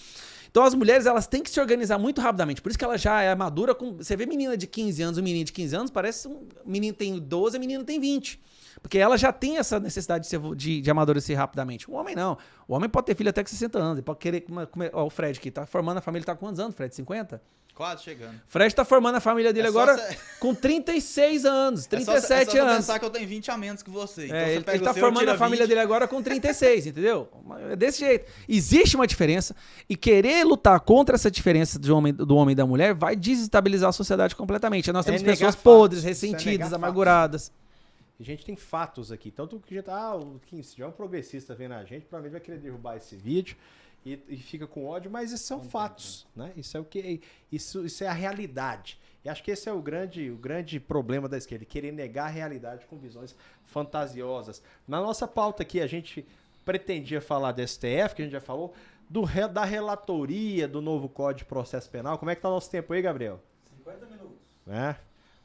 Então as mulheres, elas têm que se organizar muito rapidamente. Por isso que ela já é madura com... Você vê menina de 15 anos, um menino de 15 anos, parece um menino tem 12, a menina tem 20. Porque ela já tem essa necessidade de amadurecer rapidamente. O homem não. O homem pode ter filho até com 60 anos. Ele pode querer... Ó, o Fred aqui tá formando a família, tá com quantos anos, Fred? 50? Quase chegando. Fred tá formando a família dele agora com 36 anos, 37 anos. Pensar que eu tenho 20 a menos que você. Então ele tá formando a família dele agora com 36, entendeu? É desse jeito. Existe uma diferença e querer lutar contra essa diferença do homem e da mulher vai desestabilizar a sociedade completamente. Nós temos pessoas podres, ressentidas, amarguradas. A gente tem fatos aqui. Tanto que o Kim, se tiver um progressista vendo a gente, provavelmente vai querer derrubar esse vídeo. E fica com ódio, mas esses são fatos, né? Isso é o que isso é a realidade. E acho que esse é o grande problema da esquerda, querer negar a realidade com visões fantasiosas. Na nossa pauta aqui, a gente pretendia falar do STF, que a gente já falou, da relatoria do novo Código de Processo Penal. Como é que tá o nosso tempo aí, Gabriel? 50 minutos.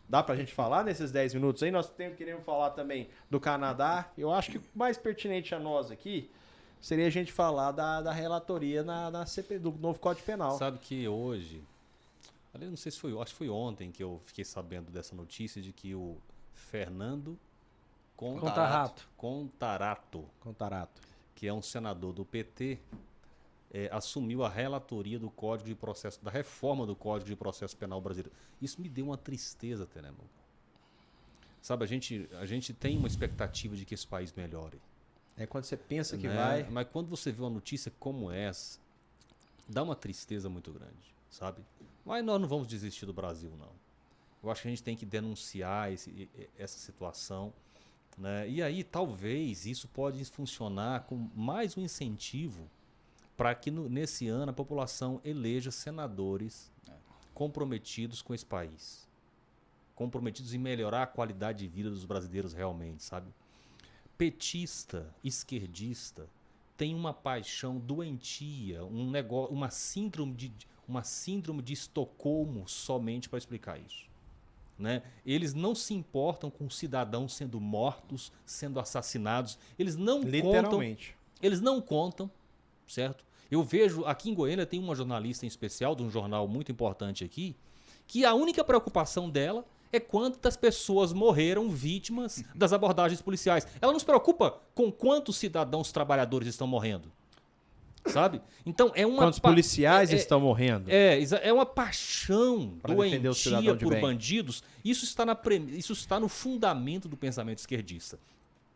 Dá pra gente falar nesses 10 minutos aí? Nós queremos falar também do Canadá. Eu acho que o mais pertinente a nós aqui seria a gente falar da relatoria na CP, do novo Código Penal. Sabe que hoje, eu não sei se foi, acho que foi ontem que eu fiquei sabendo dessa notícia de que o Fernando Contarato, que é um senador do PT, assumiu a relatoria do Código de Processo, da reforma do Código de Processo Penal brasileiro. Isso me deu uma tristeza, Telemão. Sabe, a gente tem uma expectativa de que esse país melhore. É quando você pensa que né? vai... Mas quando você vê uma notícia como essa, dá uma tristeza muito grande, sabe? Mas nós não vamos desistir do Brasil, não. Eu acho que a gente tem que denunciar essa situação, né? E aí, talvez, isso pode funcionar com mais um incentivo para que nesse ano a população eleja senadores comprometidos com esse país. Comprometidos em melhorar a qualidade de vida dos brasileiros realmente, sabe? Petista, esquerdista, tem uma paixão doentia, uma síndrome de Estocolmo somente para explicar isso. Né? Eles não se importam com cidadãos sendo mortos, sendo assassinados. Eles não Literalmente. Eles não contam, certo? Eu vejo, aqui em Goiânia tem uma jornalista em especial, de um jornal muito importante aqui, que a única preocupação dela é quantas pessoas morreram vítimas das abordagens policiais. Ela não se preocupa com quantos cidadãos trabalhadores estão morrendo. Sabe? Então é uma Quantos policiais estão morrendo? É uma paixão doentia por bem. bandidos. Isso está no fundamento do pensamento esquerdista.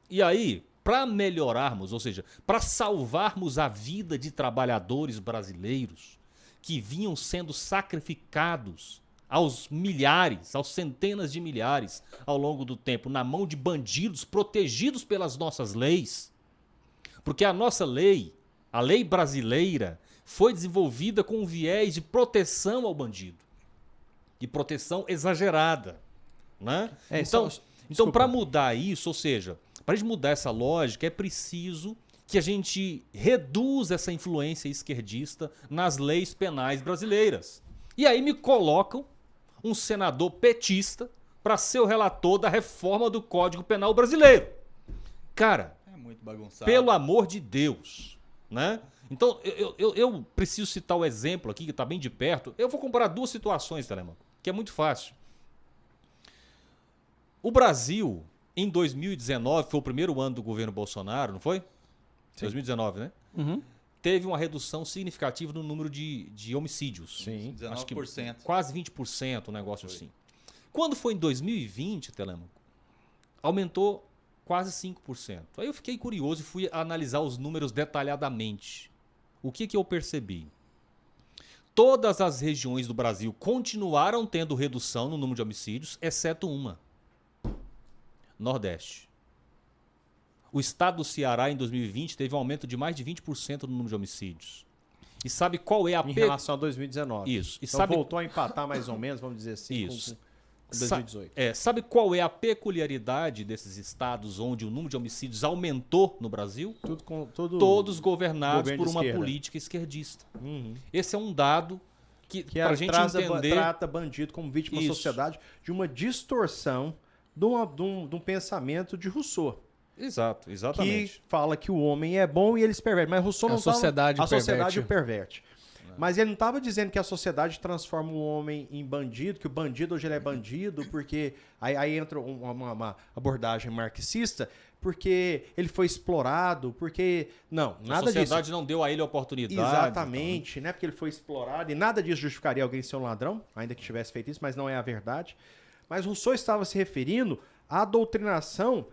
E aí, para melhorarmos, ou seja, para salvarmos a vida de trabalhadores brasileiros que vinham sendo sacrificados aos milhares, aos centenas de milhares ao longo do tempo, na mão de bandidos protegidos pelas nossas leis. Porque a nossa lei, a lei brasileira, foi desenvolvida com um viés de proteção ao bandido. De proteção exagerada. Né? Então, para mudar isso, ou seja, para a gente mudar essa lógica, é preciso que a gente reduza essa influência esquerdista nas leis penais brasileiras. E aí me colocam um senador petista para ser o relator da reforma do Código Penal brasileiro. Cara, é muito bagunçado. Pelo amor de Deus, né? Então, eu preciso citar o exemplo aqui, que está bem de perto. Eu vou comparar duas situações, Telemaco, que é muito fácil. O Brasil, em 2019, foi o primeiro ano do governo Bolsonaro, não foi? Sim. 2019, né? Uhum. Teve uma redução significativa no número de homicídios. Sim, 19%. Acho que quase 20%, um negócio assim. Quando foi em 2020, Telemaco, aumentou quase 5%. Aí eu fiquei curioso e fui analisar os números detalhadamente. O que eu percebi? Todas as regiões do Brasil continuaram tendo redução no número de homicídios, exceto uma. Nordeste. O estado do Ceará, em 2020, teve um aumento de mais de 20% no número de homicídios. E sabe qual é a... Em relação a 2019. Isso. E então voltou a empatar mais ou menos, vamos dizer assim, isso. Com 2018. Sabe qual é a peculiaridade desses estados onde o número de homicídios aumentou no Brasil? Todos governados por uma política esquerdista. Uhum. Esse é um dado que para a gente entender... Trata bandido como vítima da sociedade de uma distorção de um pensamento de Rousseau. Exato, exatamente. Que fala que o homem é bom e eles pervertem. Mas Rousseau não estava... A sociedade o perverte. Mas ele não estava dizendo que a sociedade transforma o homem em bandido, que o bandido hoje ele é bandido, porque aí entra uma abordagem marxista, porque ele foi explorado, porque... Não, nada disso. A sociedade não deu a ele a oportunidade. Exatamente, então, né? Porque ele foi explorado e nada disso justificaria alguém ser um ladrão, ainda que tivesse feito isso, mas não é a verdade. Mas Rousseau estava se referindo à doutrinação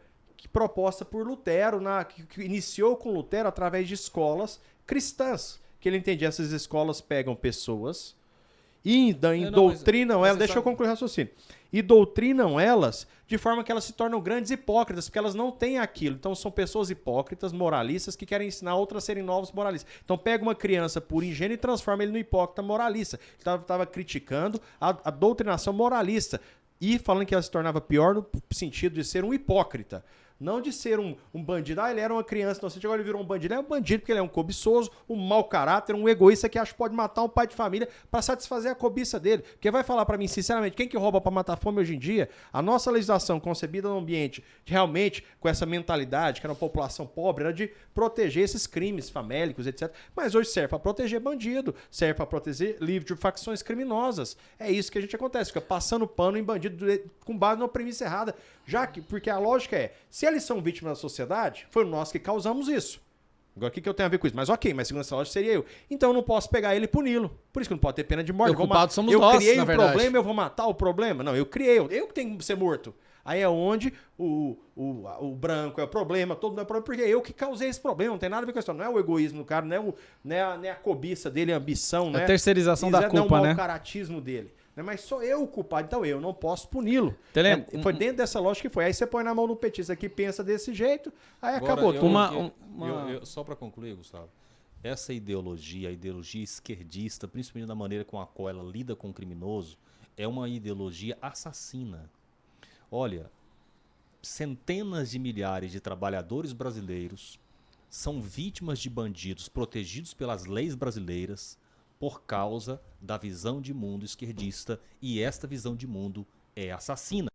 proposta por Lutero, que iniciou com Lutero através de escolas cristãs. Que ele entendia, essas escolas pegam pessoas e doutrinam elas. Deixa eu concluir o raciocínio. E doutrinam elas de forma que elas se tornam grandes hipócritas, porque elas não têm aquilo. Então são pessoas hipócritas, moralistas, que querem ensinar outras a serem novos moralistas. Então pega uma criança pura ingênua e transforma ele no hipócrita moralista. Ele estava criticando a doutrinação moralista e falando que ela se tornava pior no sentido de ser um hipócrita. Não de ser um bandido. Ele era uma criança inocente, agora ele virou um bandido. Ele é um bandido porque ele é um cobiçoso, um mau caráter, um egoísta que acha que pode matar um pai de família para satisfazer a cobiça dele. Porque vai falar para mim, sinceramente, quem que rouba para matar fome hoje em dia? A nossa legislação concebida no ambiente, realmente com essa mentalidade, que era uma população pobre, era de proteger esses crimes famélicos, etc. Mas hoje serve para proteger bandido, serve para proteger livre de facções criminosas. É isso que a gente acontece, fica passando pano em bandido com base numa premissa errada. Porque a lógica é, se eles são vítimas da sociedade, foi nós que causamos isso. Agora, o que eu tenho a ver com isso? Mas ok, mas segundo essa lógica seria eu. Então eu não posso pegar ele e puni-lo. Por isso que não pode ter pena de morte. O culpado somos nós, criei o problema, eu vou matar o problema? Não, eu criei. Eu que tenho que ser morto. Aí é onde o branco é o problema, todo mundo é o problema, porque eu que causei esse problema, não tem nada a ver com isso. Não é o egoísmo do cara, não é a cobiça dele, a ambição, né? A terceirização da culpa, não é o né? mau caratismo dele. Mas sou eu o culpado, então eu não posso puni-lo. Foi dentro dessa lógica que foi. Aí você põe na mão do petista que pensa desse jeito, aí Agora, acabou tudo. Só para concluir, Gustavo, essa ideologia, a ideologia esquerdista, principalmente da maneira com a qual ela lida com o criminoso, é uma ideologia assassina. Olha, centenas de milhares de trabalhadores brasileiros são vítimas de bandidos protegidos pelas leis brasileiras por causa da visão de mundo esquerdista, e esta visão de mundo é assassina,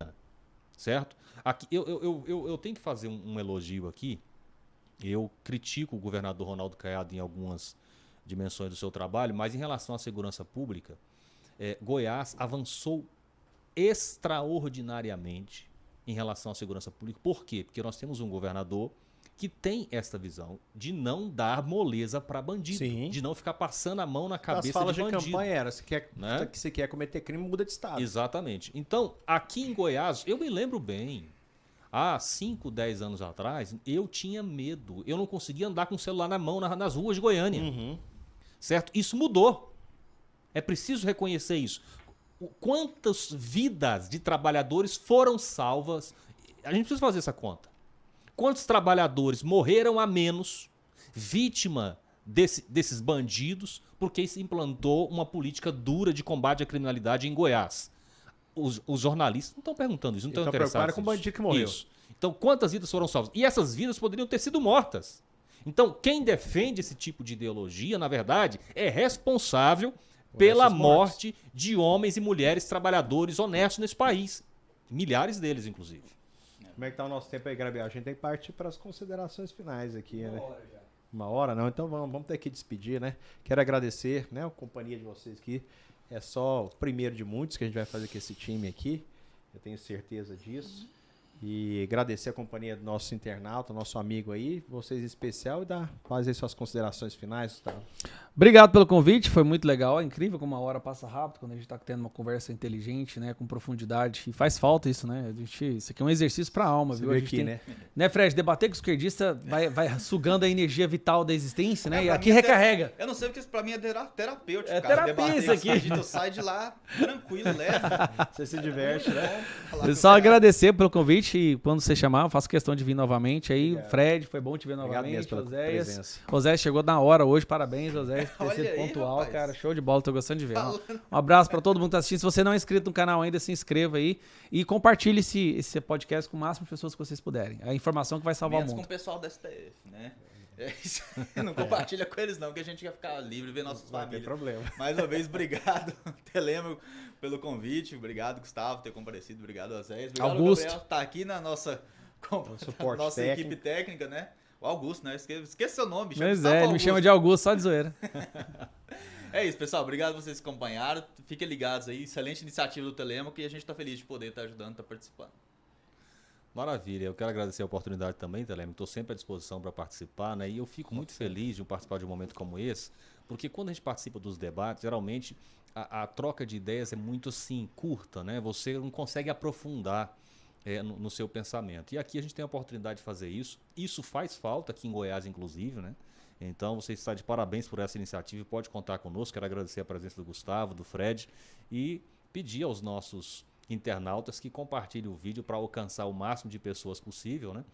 certo? Aqui, eu tenho que fazer um elogio aqui. Eu critico o governador Ronaldo Caiado em algumas dimensões do seu trabalho, mas em relação à segurança pública, Goiás avançou extraordinariamente em relação à segurança pública. Por quê? Porque nós temos um governador que tem esta visão de não dar moleza para bandido, Sim. de não ficar passando a mão na cabeça As falas de bandido. de campanha era, se Né? você quer cometer crime, muda de estado. Exatamente. Então, aqui em Goiás, eu me lembro bem, há 5, 10 anos atrás, eu tinha medo. Eu não conseguia andar com o celular na mão nas ruas de Goiânia. Certo? Isso mudou. É preciso reconhecer isso. Quantas vidas de trabalhadores foram salvas? A gente precisa fazer essa conta. Quantos trabalhadores morreram a menos, vítima desses bandidos, porque se implantou uma política dura de combate à criminalidade em Goiás? Os jornalistas não estão perguntando isso, não estão interessados com o bandido que morreu. Isso. Então, quantas vidas foram salvas? E essas vidas poderiam ter sido mortas. Então, quem defende esse tipo de ideologia, na verdade, é responsável pela morte de homens e mulheres trabalhadores honestos nesse país. Milhares deles, inclusive. Como é que tá o nosso tempo aí, Gabriel? A gente tem que partir para as considerações finais aqui, né? Uma hora não, então vamos ter que despedir, né? Quero agradecer, né, a companhia de vocês aqui. É só o primeiro de muitos que a gente vai fazer com esse time aqui. Eu tenho certeza disso. E agradecer a companhia do nosso internauta, nosso amigo aí, vocês em especial, e fazer suas considerações finais, Gustavo. Obrigado pelo convite, foi muito legal. É incrível como a hora passa rápido quando a gente está tendo uma conversa inteligente, né, com profundidade. E faz falta isso, né? Isso aqui é um exercício para a alma, viu? A gente aqui, tem, né, Fred? Debater com o esquerdista vai sugando a energia vital da existência, né? E aqui mim recarrega. Eu não sei porque isso pra mim é terapêutico. É cara. terapia Debater isso aqui. A gente sai de lá tranquilo, leve. Você se diverte, né? Eu só agradecer pelo convite e quando você chamar, eu faço questão de vir novamente. Aí, Obrigado. Fred, foi bom te ver Obrigado novamente. mesmo pela Oséias. presença. Oséias chegou na hora hoje, parabéns, Oséias, por ter Olha sido aí, pontual, rapaz. cara. Show de bola, tô gostando de ver. Falando. Um abraço pra todo mundo que tá assistindo. Se você não é inscrito no canal ainda, se inscreva aí e compartilhe esse podcast com o máximo de pessoas que vocês puderem. É a informação que vai salvar Menos o com mundo. o pessoal da STF, né? É isso. Não compartilha com eles não, que a gente quer ficar livre, ver nossas Não tem famílias. problema. Mais uma vez, obrigado, Telêmaco, pelo convite. Obrigado, Gustavo, por ter comparecido. Obrigado, Oséias. Obrigado, Augusto. Gabriel, por estar aqui na nossa, suporte nossa técnico. equipe técnica, né? O Augusto, né? Esqueça seu nome. Mas Gustavo ele me Augusto. chama de Augusto, só de zoeira. É isso, pessoal. Obrigado a vocês que acompanharam. Fiquem ligados aí. Excelente iniciativa do Telêmaco e a gente está feliz de poder estar ajudando, estar participando. Maravilha, eu quero agradecer a oportunidade também, Telêmaco, estou sempre à disposição para participar, né? E eu fico muito feliz de participar de um momento como esse, porque quando a gente participa dos debates, geralmente a troca de ideias é muito assim, curta, né? Você não consegue aprofundar no seu pensamento. E aqui a gente tem a oportunidade de fazer isso. Isso faz falta aqui em Goiás, inclusive, né? Então você está de parabéns por essa iniciativa e pode contar conosco. Quero agradecer a presença do Gustavo, do Fred e pedir aos nossos internautas que compartilhem o vídeo para alcançar o máximo de pessoas possível, né?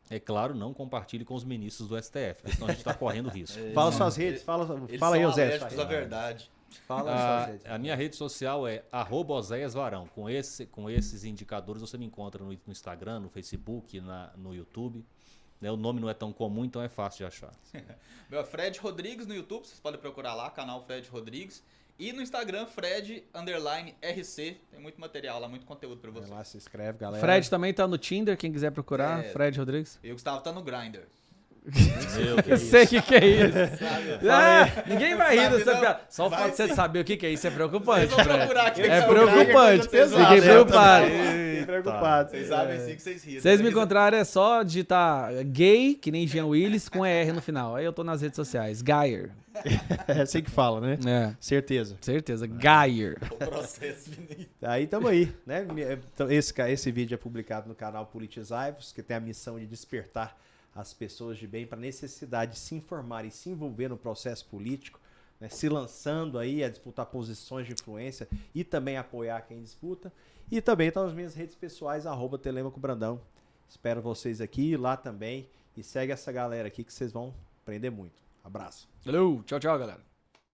É claro, não compartilhe com os ministros do STF, porque senão a gente está correndo risco. Fala suas redes, fala Eles aí, são Oséias. alérgicos à verdade. Fala suas redes. A minha rede social é @OséiasVarão. Com esses indicadores você me encontra no Instagram, no Facebook, no YouTube. Né? O nome não é tão comum, então é fácil de achar. Meu é Fred Rodrigues no YouTube, vocês podem procurar lá, canal Fred Rodrigues. E no Instagram, Fred_RC. Tem muito material lá, muito conteúdo pra Vai vocês. lá, se inscreve, galera. Fred também tá no Tinder, quem quiser procurar. É. Fred Rodrigues. E o Gustavo tá no Grindr. Eu sei o que é isso. Ninguém vai rir dessa piada. Só o fato de você saber o que é isso é preocupante. É preocupante. Fiquei preocupado. Preocupado. Vocês sabem sim que vocês riram. Vocês me encontrarem é só digitar gay, que nem Jean Willis, com ER no final. Aí eu tô nas redes sociais. Gayer. É assim que fala, né? É, Certeza. certeza. Gayer. O processo, menino. Aí tamo aí, né? Então, esse vídeo é publicado no canal Politizai-vos, que tem a missão de despertar as pessoas de bem para a necessidade de se informar e se envolver no processo político, né? Se lançando aí a disputar posições de influência e também apoiar quem disputa. E também estão nas minhas redes pessoais, @Telemaco-Brandão. Espero vocês aqui, lá também. E segue essa galera aqui que vocês vão aprender muito. Abraço. Valeu. Tchau, tchau, galera.